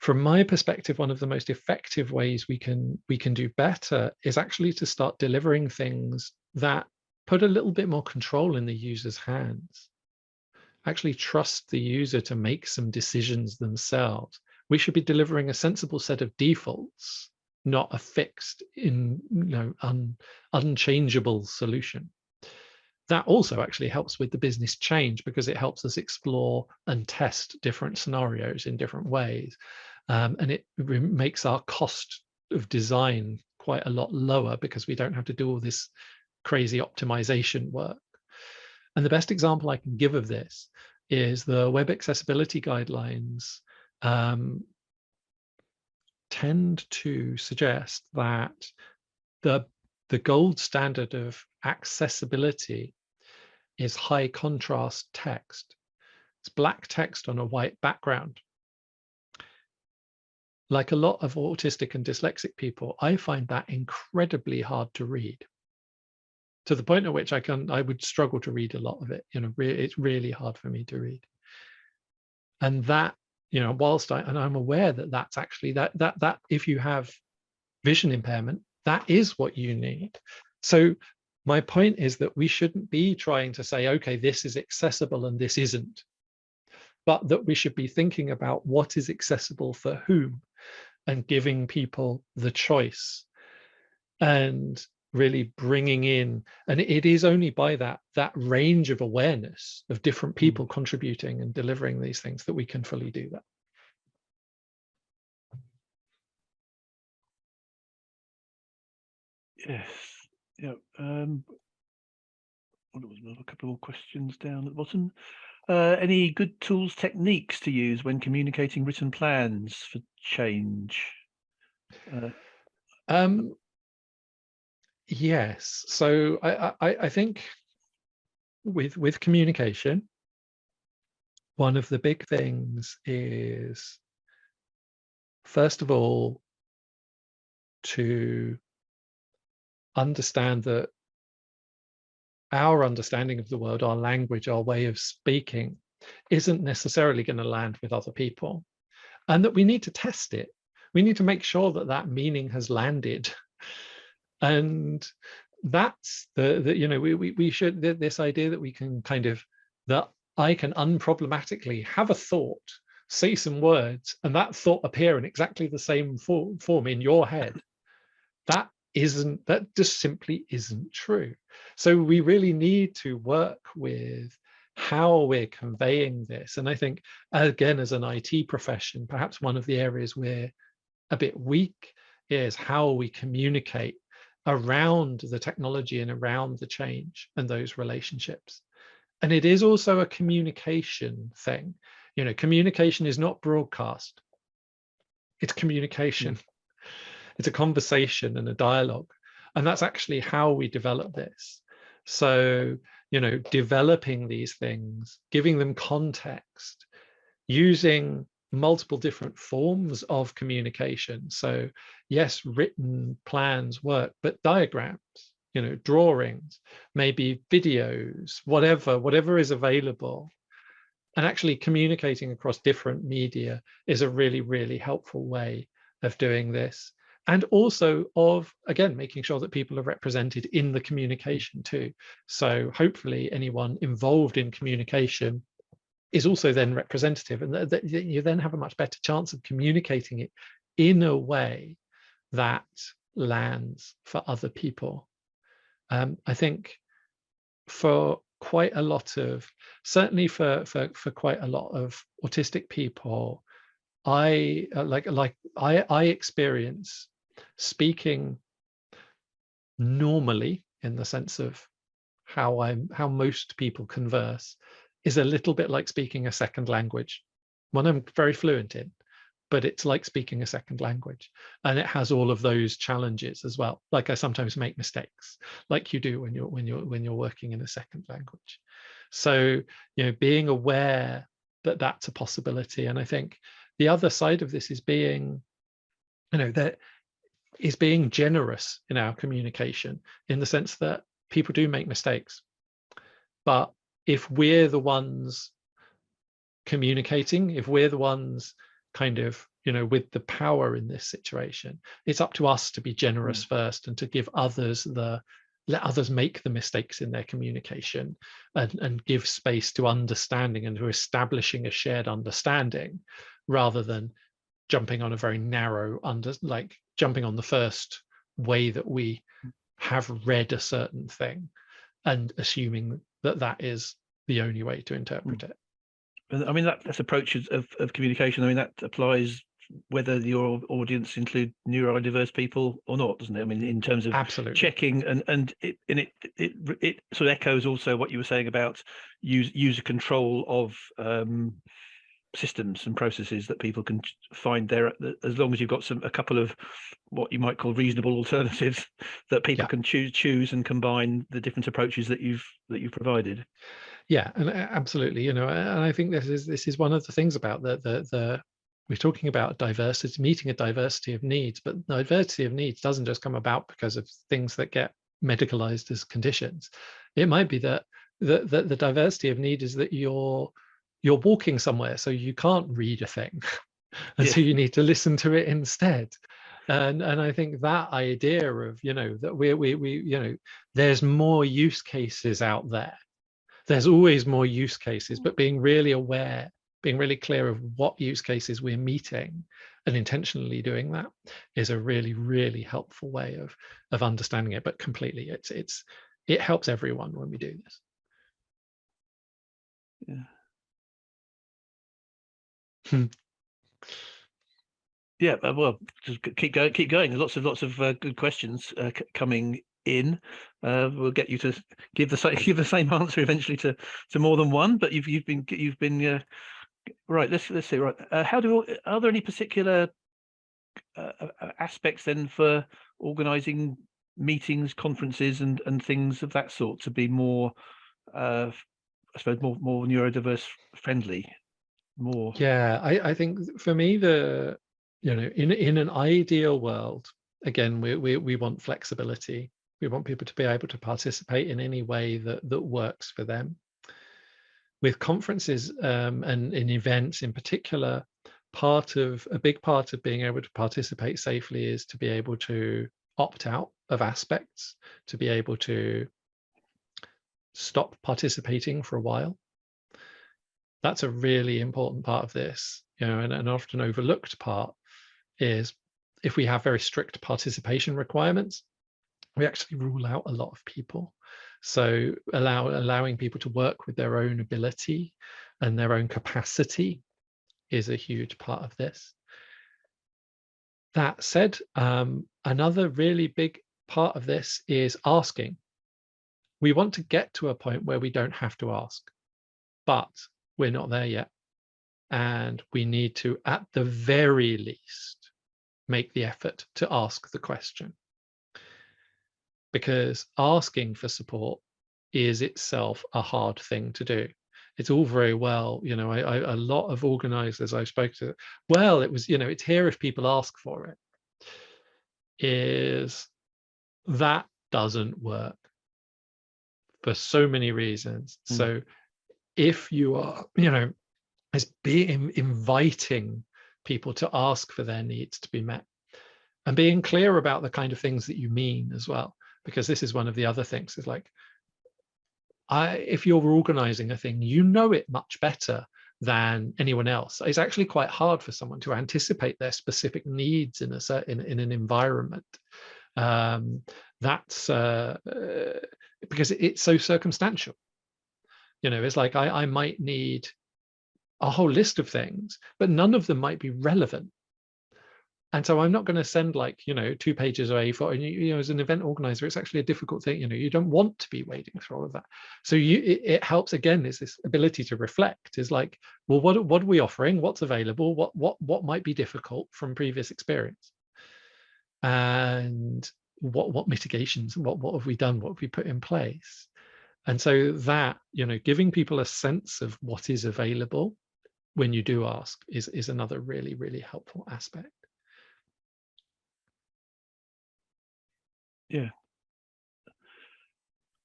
From my perspective, one of the most effective ways we can do better is actually to start delivering things that put a little bit more control in the user's hands. Actually trust the user to make some decisions themselves. We should be delivering a sensible set of defaults, not a fixed, unchangeable solution. That also actually helps with the business change, because it helps us explore and test different scenarios in different ways. And it makes our cost of design quite a lot lower, because we don't have to do all this crazy optimization work. And the best example I can give of this is the web accessibility guidelines tend to suggest that the gold standard of accessibility is high contrast text. It's black text on a white background. Like a lot of autistic and dyslexic people, I find that incredibly hard to read, to the point at which I would struggle to read a lot of it. It's really hard for me to read. And that, whilst I'm aware that that's actually that if you have vision impairment, that is what you need. So my point is that we shouldn't be trying to say, okay, this is accessible and this isn't, but that we should be thinking about what is accessible for whom, and giving people the choice, and really bringing in, and it is only by that range of awareness of different people contributing and delivering these things that we can fully do that.
Yes. Yeah. There was a couple more questions down at the bottom. Any good tools, techniques to use when communicating written plans for change?
Yes. So I think with communication, one of the big things is, first of all, to understand that our understanding of the world, our language, our way of speaking isn't necessarily going to land with other people, and that we need to test it. We need to make sure that that meaning has landed. And that's we should, this idea that we can that I can unproblematically have a thought, say some words, and that thought appear in exactly the same form in your head. That just simply isn't true. So we really need to work with how we're conveying this. And I think, again, as an IT profession, perhaps one of the areas we're a bit weak is how we communicate around the technology and around the change and those relationships. And it is also a communication thing. Communication is not broadcast. It's communication. It's a conversation and a dialogue. And that's actually how we develop this. So, developing these things, giving them context, using multiple different forms of communication. So yes, written plans work, but diagrams, drawings, maybe videos, whatever is available. And actually communicating across different media is a really, really helpful way of doing this. And also of, again, making sure that people are represented in the communication too. So hopefully anyone involved in communication is also then representative, and that you then have a much better chance of communicating it in a way that lands for other people. I think for quite a lot of, certainly for quite a lot of autistic people, I experience speaking normally, in the sense of how most people converse, is a little bit like speaking a second language, one I'm very fluent in, but it's like speaking a second language, and it has all of those challenges as well. Like I sometimes make mistakes, like you do when you're working in a second language. So being aware that that's a possibility. And I think the other side of this is being being generous in our communication, in the sense that people do make mistakes, but if we're the ones communicating, if we're the ones with the power in this situation, it's up to us to be generous first, and to give others let others make the mistakes in their communication, and give space to understanding and to establishing a shared understanding, rather than jumping on a very narrow jumping on the first way that we have read a certain thing and assuming that that is the only way to interpret it.
I mean, that's approach of communication. I mean, that applies whether your audience include neurodiverse people or not, doesn't it? I mean, in terms of
Absolutely.
Checking, and it sort of echoes also what you were saying about user control of systems and processes that people can find there, as long as you've got a couple of what you might call reasonable alternatives that people can choose and combine the different approaches that you've provided.
Yeah, and absolutely, and I think this is one of the things about the we're talking about diversity, meeting a diversity of needs, but diversity of needs doesn't just come about because of things that get medicalized as conditions. It might be that the diversity of need is that you're walking somewhere, so you can't read a thing, and so you need to listen to it instead. And I think that idea of that we there's more use cases out there. There's always more use cases, but being really aware, being really clear of what use cases we're meeting, and intentionally doing that is a really, really helpful way of understanding it. But completely, it helps everyone when we do this.
Yeah. Yeah, well, just keep going. There's lots of good questions coming in. We'll get you to give the same answer eventually to more than one, but you've been right. Let's see. Right, are there any particular aspects then for organising meetings, conferences, and things of that sort to be more, I suppose, more neurodiverse friendly? More.
Yeah, I think for me, in an ideal world, again, we want flexibility. We want people to be able to participate in any way that works for them. with conferences and in events in particular, a big part of being able to participate safely is to be able to opt out of aspects, to be able to stop participating for a while. That's a really important part of this, and an often overlooked part is if we have very strict participation requirements, we actually rule out a lot of people. So allowing people to work with their own ability and their own capacity is a huge part of this. That said, another really big part of this is asking. We want to get to a point where we don't have to ask, but we're not there yet. And we need to, at the very least, make the effort to ask the question. Because asking for support is itself a hard thing to do. It's all very well, a lot of organizers I spoke to, well, it was, it's here if people ask for it. That doesn't work for so many reasons. So if you are, as being inviting people to ask for their needs to be met and being clear about the kind of things that you mean as well, because this is one of the other things is like, if you're organizing a thing, you know it much better than anyone else. It's actually quite hard for someone to anticipate their specific needs in an environment. That's because it's so circumstantial. It's like I might need a whole list of things, but none of them might be relevant. And so I'm not going to send 2 pages of A4. And as an event organizer, it's actually a difficult thing. You don't want to be wading through all of that. So it helps, again, is this ability to reflect, is like, well, what are we offering? What's available? What might be difficult from previous experience? And what mitigations, what have we done? What have we put in place? And so that, giving people a sense of what is available when you do ask is another really, really helpful aspect.
Yeah.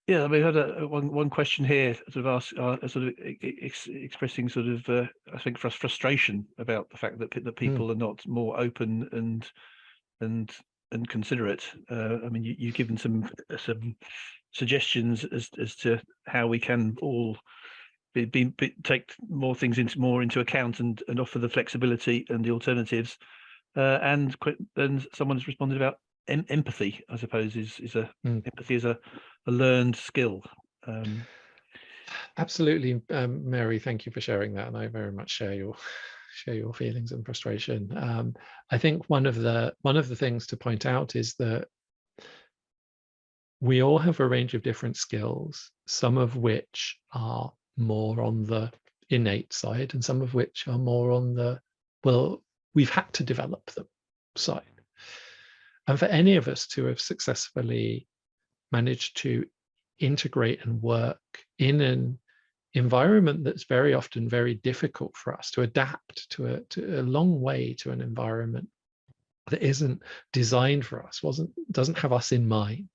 Yeah, I mean, I had one question here, sort of expressing sort of, I think, frustration about the fact that people are not more open and considerate. I mean, you've given some suggestions as to how we can all take more things into account and offer the flexibility and the alternatives. And someone's responded about empathy, I suppose, empathy is a learned skill.
Absolutely, Mary, thank you for sharing that, and I very much share your feelings and frustration. I think one of the things to point out is that we all have a range of different skills, some of which are more on the innate side and some of which are more on the, well, we've had to develop them side. And for any of us to have successfully managed to integrate and work in an environment that's very often very difficult for us to adapt to a long way to an environment that isn't designed for us, doesn't have us in mind,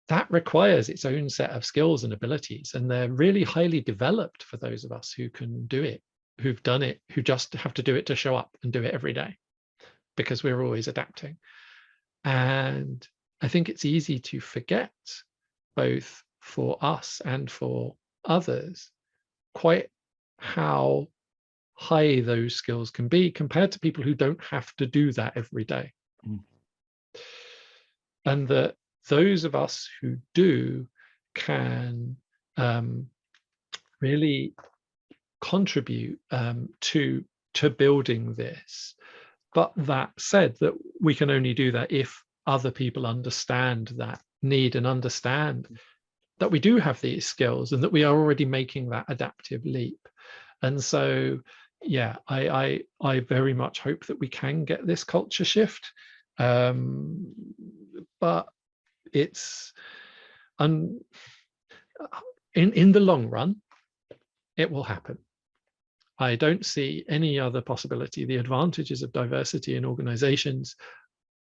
that requires its own set of skills and abilities, and they're really highly developed for those of us who can do it, who've done it, who just have to do it to show up and do it every day, because we're always adapting. And I think it's easy to forget, both for us and for others, quite how high those skills can be compared to people who don't have to do that every day. And that those of us who do can really contribute to building this. But that said, that we can only do that if other people understand that need and understand that we do have these skills and that we are already making that adaptive leap. And so, yeah, I very much hope that we can get this culture shift. But it's in the long run, it will happen. I don't see any other possibility. The advantages of diversity in organizations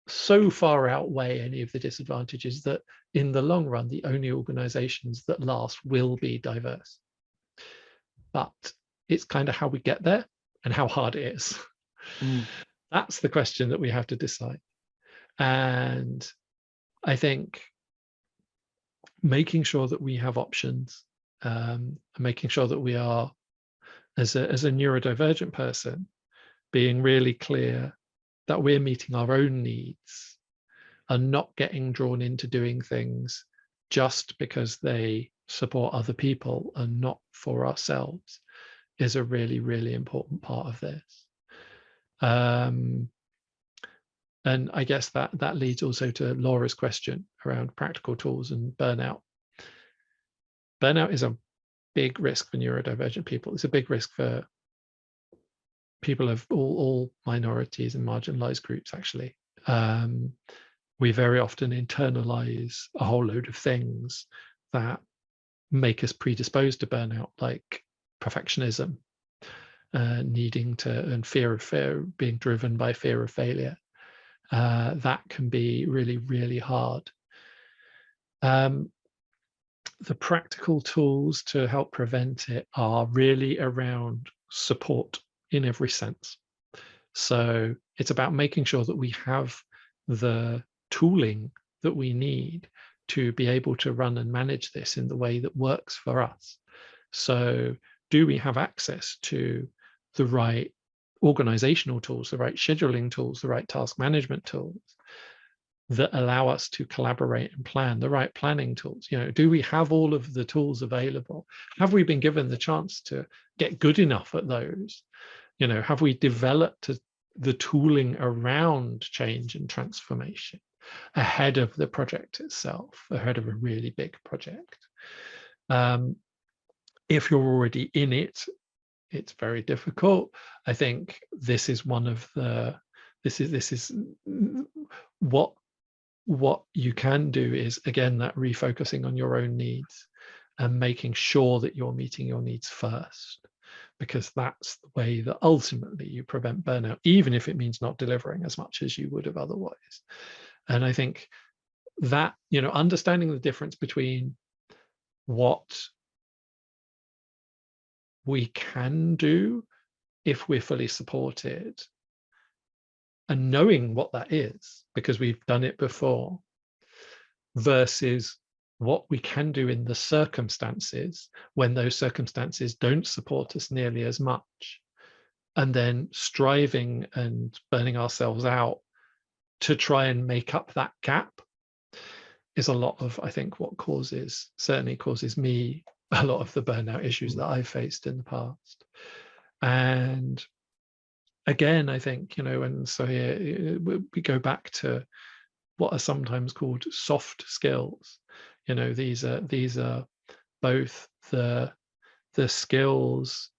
so far outweigh any of the disadvantages that in the long run, the only organizations that last will be diverse. but it's kind of how we get there and how hard it is. That's the question that we have to decide. And I think making sure that we have options, making sure that we are, as a neurodivergent person, being really clear that we're meeting our own needs and not getting drawn into doing things just because they support other people and not for ourselves is a really, really important part of this. And I guess that leads also to Laura's question around practical tools and burnout. Burnout is a big risk for neurodivergent people. It's a big risk for people of all minorities and marginalized groups, actually. We very often internalize a whole load of things that make us predisposed to burnout, like perfectionism, needing to, and fear of being driven by fear of failure. That can be really, really hard. The practical tools to help prevent it are really around support in every sense. So it's about making sure that we have the tooling that we need to be able to run and manage this in the way that works for us. So do we have access to the right organizational tools, the right scheduling tools, the right task management tools that allow us to collaborate and plan, the right planning tools? You know, do we have all of the tools available? Have we been given the chance to get good enough at those? You know, have we developed the tooling around change and transformation ahead of the project itself, ahead of a really big project? If you're already in it, it's very difficult. I think this is one of the, this is what you can do is, again, that refocusing on your own needs and making sure that you're meeting your needs first, because that's the way that ultimately you prevent burnout, even if it means not delivering as much as you would have otherwise. And I think that, you know, understanding the difference between what we can do if we're fully supported and knowing what that is, because we've done it before, versus what we can do in the circumstances when those circumstances don't support us nearly as much, and then striving and burning ourselves out to try and make up that gap is a lot of, I think, what certainly causes me a lot of the burnout issues that I've faced in the past. And again, I think, you know, and so here we go back to what are sometimes called soft skills. You know, these are both the skills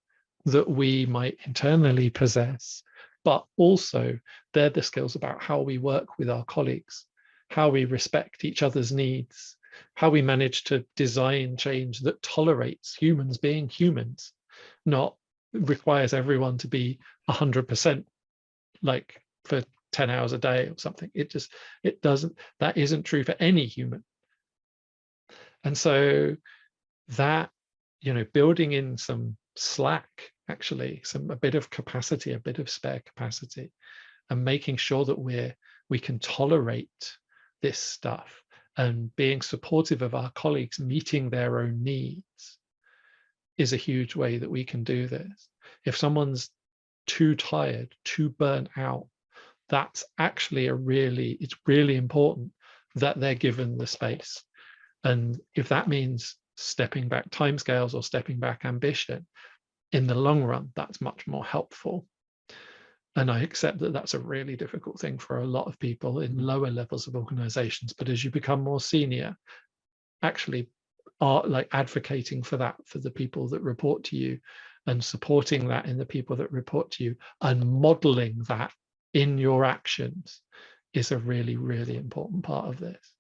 that we might internally possess, but also they're the skills about how we work with our colleagues, how we respect each other's needs, how we manage to design change that tolerates humans being humans, not requires everyone to be 100% like for 10 hours a day or something. It doesn't, that isn't true for any human. And so that, you know, building in some slack, actually, a bit of capacity, a bit of spare capacity, and making sure that we can tolerate this stuff and being supportive of our colleagues meeting their own needs is a huge way that we can do this. If someone's too tired, too burnt out, that's actually it's really important that they're given the space. And if that means stepping back timescales or stepping back ambition, in the long run, that's much more helpful. And I accept that that's a really difficult thing for a lot of people in lower levels of organizations. But as you become more senior, actually are like advocating for that for the people that report to you and supporting that in the people that report to you and modeling that in your actions is a really, really important part of this.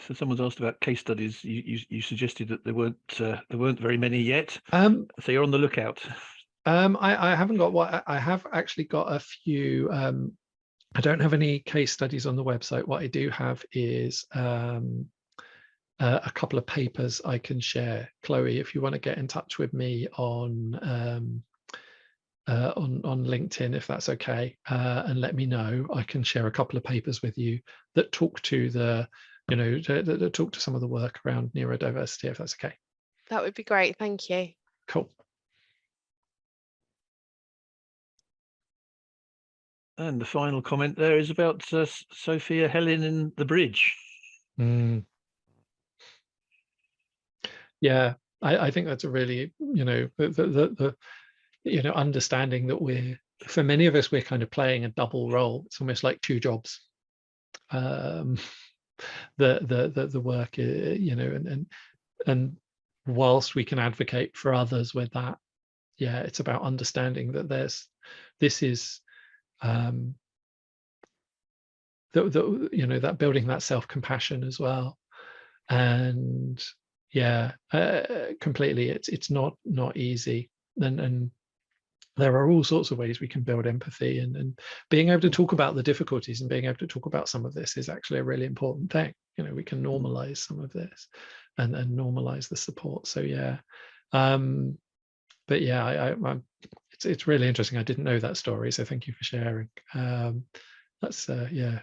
So someone's asked about case studies. You suggested that there weren't very many yet. So you're on the lookout.
I haven't got what I have actually got a few. I don't have any case studies on the website. What I do have is a couple of papers I can share. Chloe, if you want to get in touch with me on LinkedIn, if that's okay, and let me know, I can share a couple of papers with you that talk to the, that talk to some of the work around neurodiversity, if that's okay.
That would be great. Thank you.
Cool.
And the final comment there is about Sophia Helen and the bridge.
Yeah, I think that's a really, the understanding that for many of us, we're kind of playing a double role. It's almost like two jobs. The work, and whilst we can advocate for others with that, yeah, it's about understanding that this is that building that self-compassion as well. And yeah, completely, it's not easy, and there are all sorts of ways we can build empathy, and being able to talk about the difficulties and being able to talk about some of this is actually a really important thing. We can normalize some of this and normalize the support. So yeah, but yeah, it's really interesting. I didn't know that story, so thank you for sharing. That's yeah.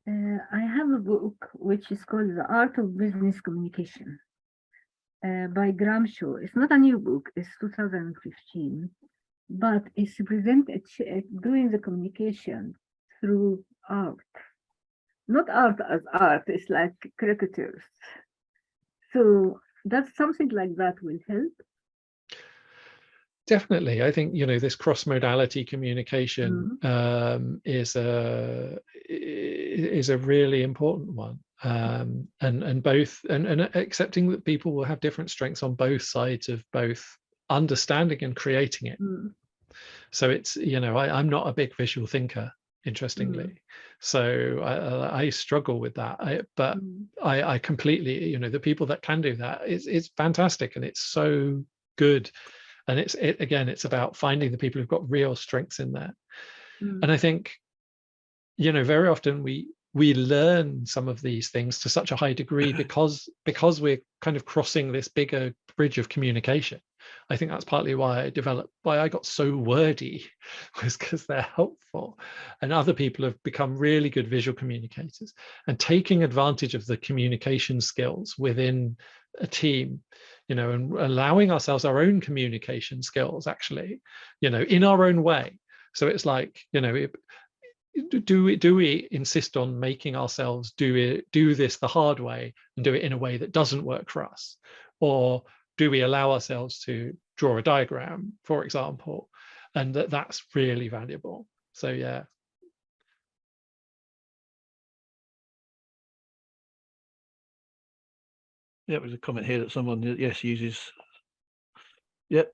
I have a book which is called The Art of Business Communication by Graham Shaw. It's not a new book, it's 2015, but it's doing the communication through art. Not art as art, it's like caricatures. So that's something like that will help.
Definitely, I think this cross-modality communication is a really important one, and both and accepting that people will have different strengths on both sides of both understanding and creating it. So it's I'm not a big visual thinker, interestingly, so I struggle with that. But I completely the people that can do that it's fantastic, and it's so good. And it's about finding the people who've got real strengths in there. And I think, very often we learn some of these things to such a high degree because we're kind of crossing this bigger bridge of communication. I think that's partly why I got so wordy, was because they're helpful. And other people have become really good visual communicators, and taking advantage of the communication skills within a team, and allowing ourselves our own communication skills, actually, in our own way. So it's like, do we insist on making ourselves do this the hard way and do it in a way that doesn't work for us? Or do we allow ourselves to draw a diagram, for example, and that's really valuable. So yeah.
Yeah, there's a comment here that someone, yes, uses, yep,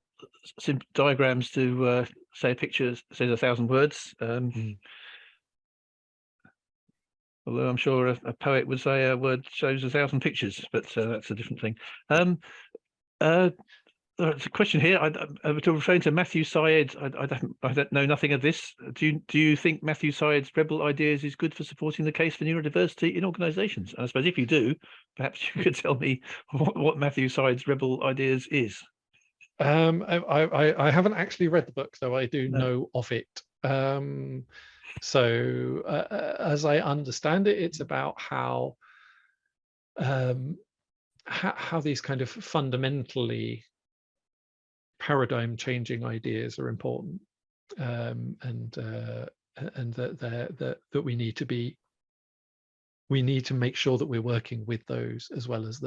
simple diagrams to say a picture says 1,000 words. Although I'm sure a poet would say a word shows 1,000 pictures, but that's a different thing. There's a question here. I'm referring to Matthew Syed. I don't know nothing of this. Do you think Matthew Syed's rebel ideas is good for supporting the case for neurodiversity in organisations? And I suppose if you do, perhaps you could tell me what Matthew Syed's rebel ideas is.
I haven't actually read the book, though I do know of it. So as I understand it, it's about how these kind of fundamentally paradigm changing ideas are important, and that we need to make sure that we're working with those, as well as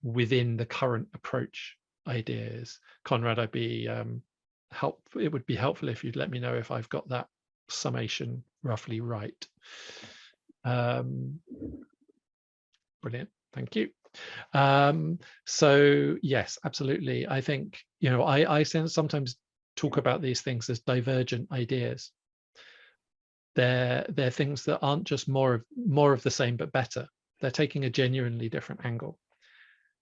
within the current approach ideas. Conrad, it would be helpful if you'd let me know if I've got that summation roughly right. Brilliant, thank you. So yes, absolutely. I think I sometimes talk about these things as divergent ideas. They're things that aren't just more of the same but better. They're taking a genuinely different angle.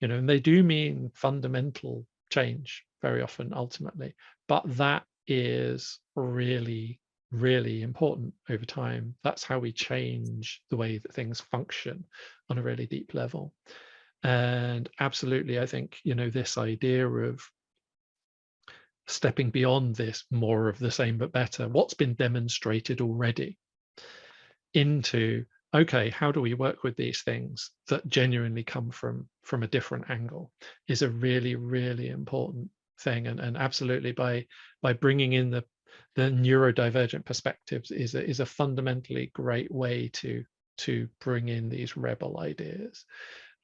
and they do mean fundamental change very often ultimately, but that is really, really important over time. That's how we change the way that things function on a really deep level. And absolutely, I think, this idea of stepping beyond this more of the same but better, what's been demonstrated already, into, okay, how do we work with these things that genuinely come from a different angle, is a really, really important thing. And absolutely, by bringing in the neurodivergent perspectives is a fundamentally great way to bring in these rebel ideas.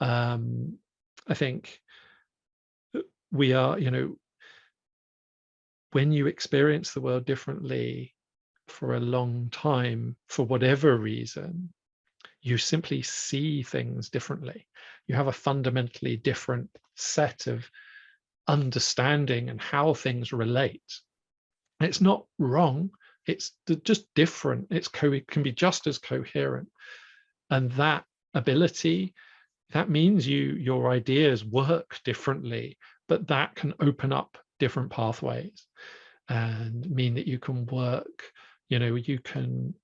I think we are, when you experience the world differently for a long time, for whatever reason, you simply see things differently. You have a fundamentally different set of understanding and how things relate. It's not wrong, it's just different. It can be just as coherent. And that ability, that means your ideas work differently, but that can open up different pathways and mean that you can work, you can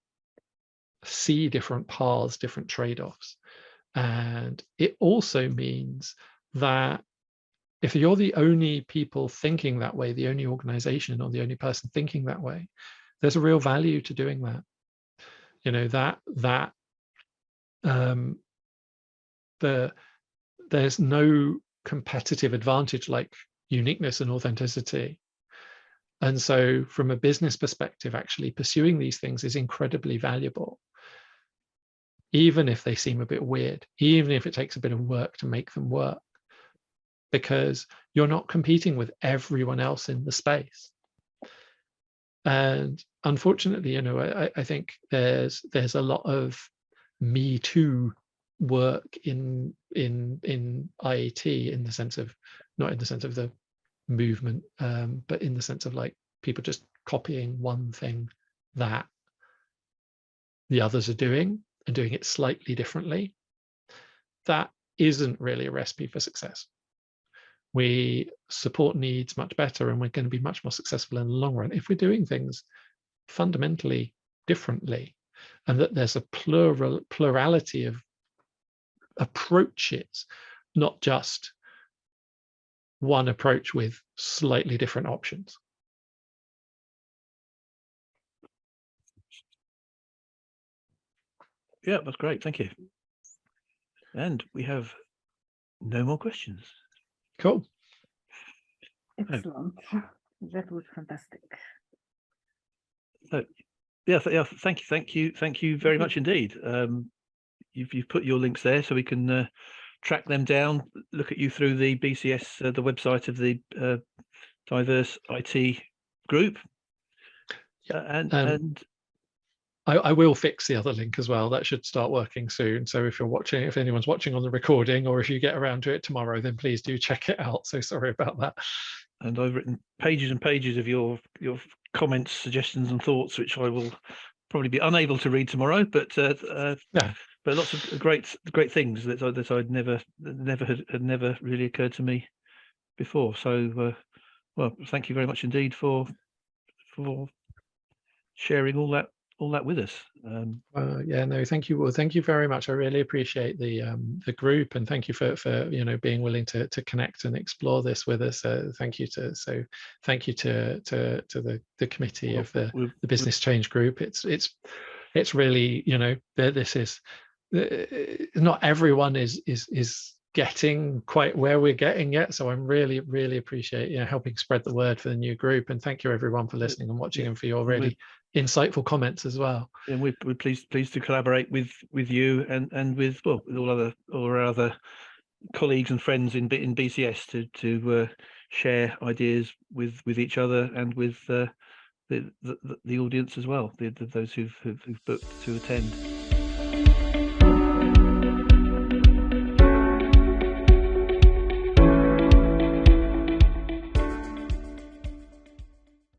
see different paths, different trade-offs. And it also means that if you're the only people thinking that way, the only organization or the only person thinking that way, there's a real value to doing that. There's no competitive advantage like uniqueness and authenticity. And so from a business perspective, actually pursuing these things is incredibly valuable, even if they seem a bit weird, even if it takes a bit of work to make them work, because you're not competing with everyone else in the space. And unfortunately, I think there's a lot of Me Too work in IAT, in the sense of, not in the sense of the movement, but in the sense of like people just copying one thing that the others are doing and doing it slightly differently. That isn't really a recipe for success. We support needs much better, and we're going to be much more successful in the long run if we're doing things fundamentally differently, and that there's a plurality of approaches, not just one approach with slightly different options.
Yeah, that's great. Thank you. And we have no more questions.
Cool.
Excellent. That was fantastic.
So, yeah, thank you very much indeed. You've put your links there so we can track them down, look at you through the BCS, the website of the Diverse IT group. And
I will fix the other link as well. That should start working soon. So if anyone's watching on the recording, or if you get around to it tomorrow, then please do check it out. So sorry about that. And
I've written pages and pages of your comments, suggestions, and thoughts, which I will probably be unable to read tomorrow. But
yeah,
but lots of great things that I'd never really occurred to me before. So well, thank you very much indeed for sharing all that with us.
Yeah, no, thank you. Well, thank you very much. I really appreciate the group, and thank you for being willing to connect and explore this with us. Thank you to the committee of the business change group. It's really, this is not everyone is getting quite where we're getting yet. So I'm really appreciate helping spread the word for the new group, and thank you everyone for listening and watching, and for your really insightful comments as well.
And we're pleased to collaborate with you and with all our other colleagues and friends in BCS to share ideas with each other and with the audience as well, those who've booked to attend.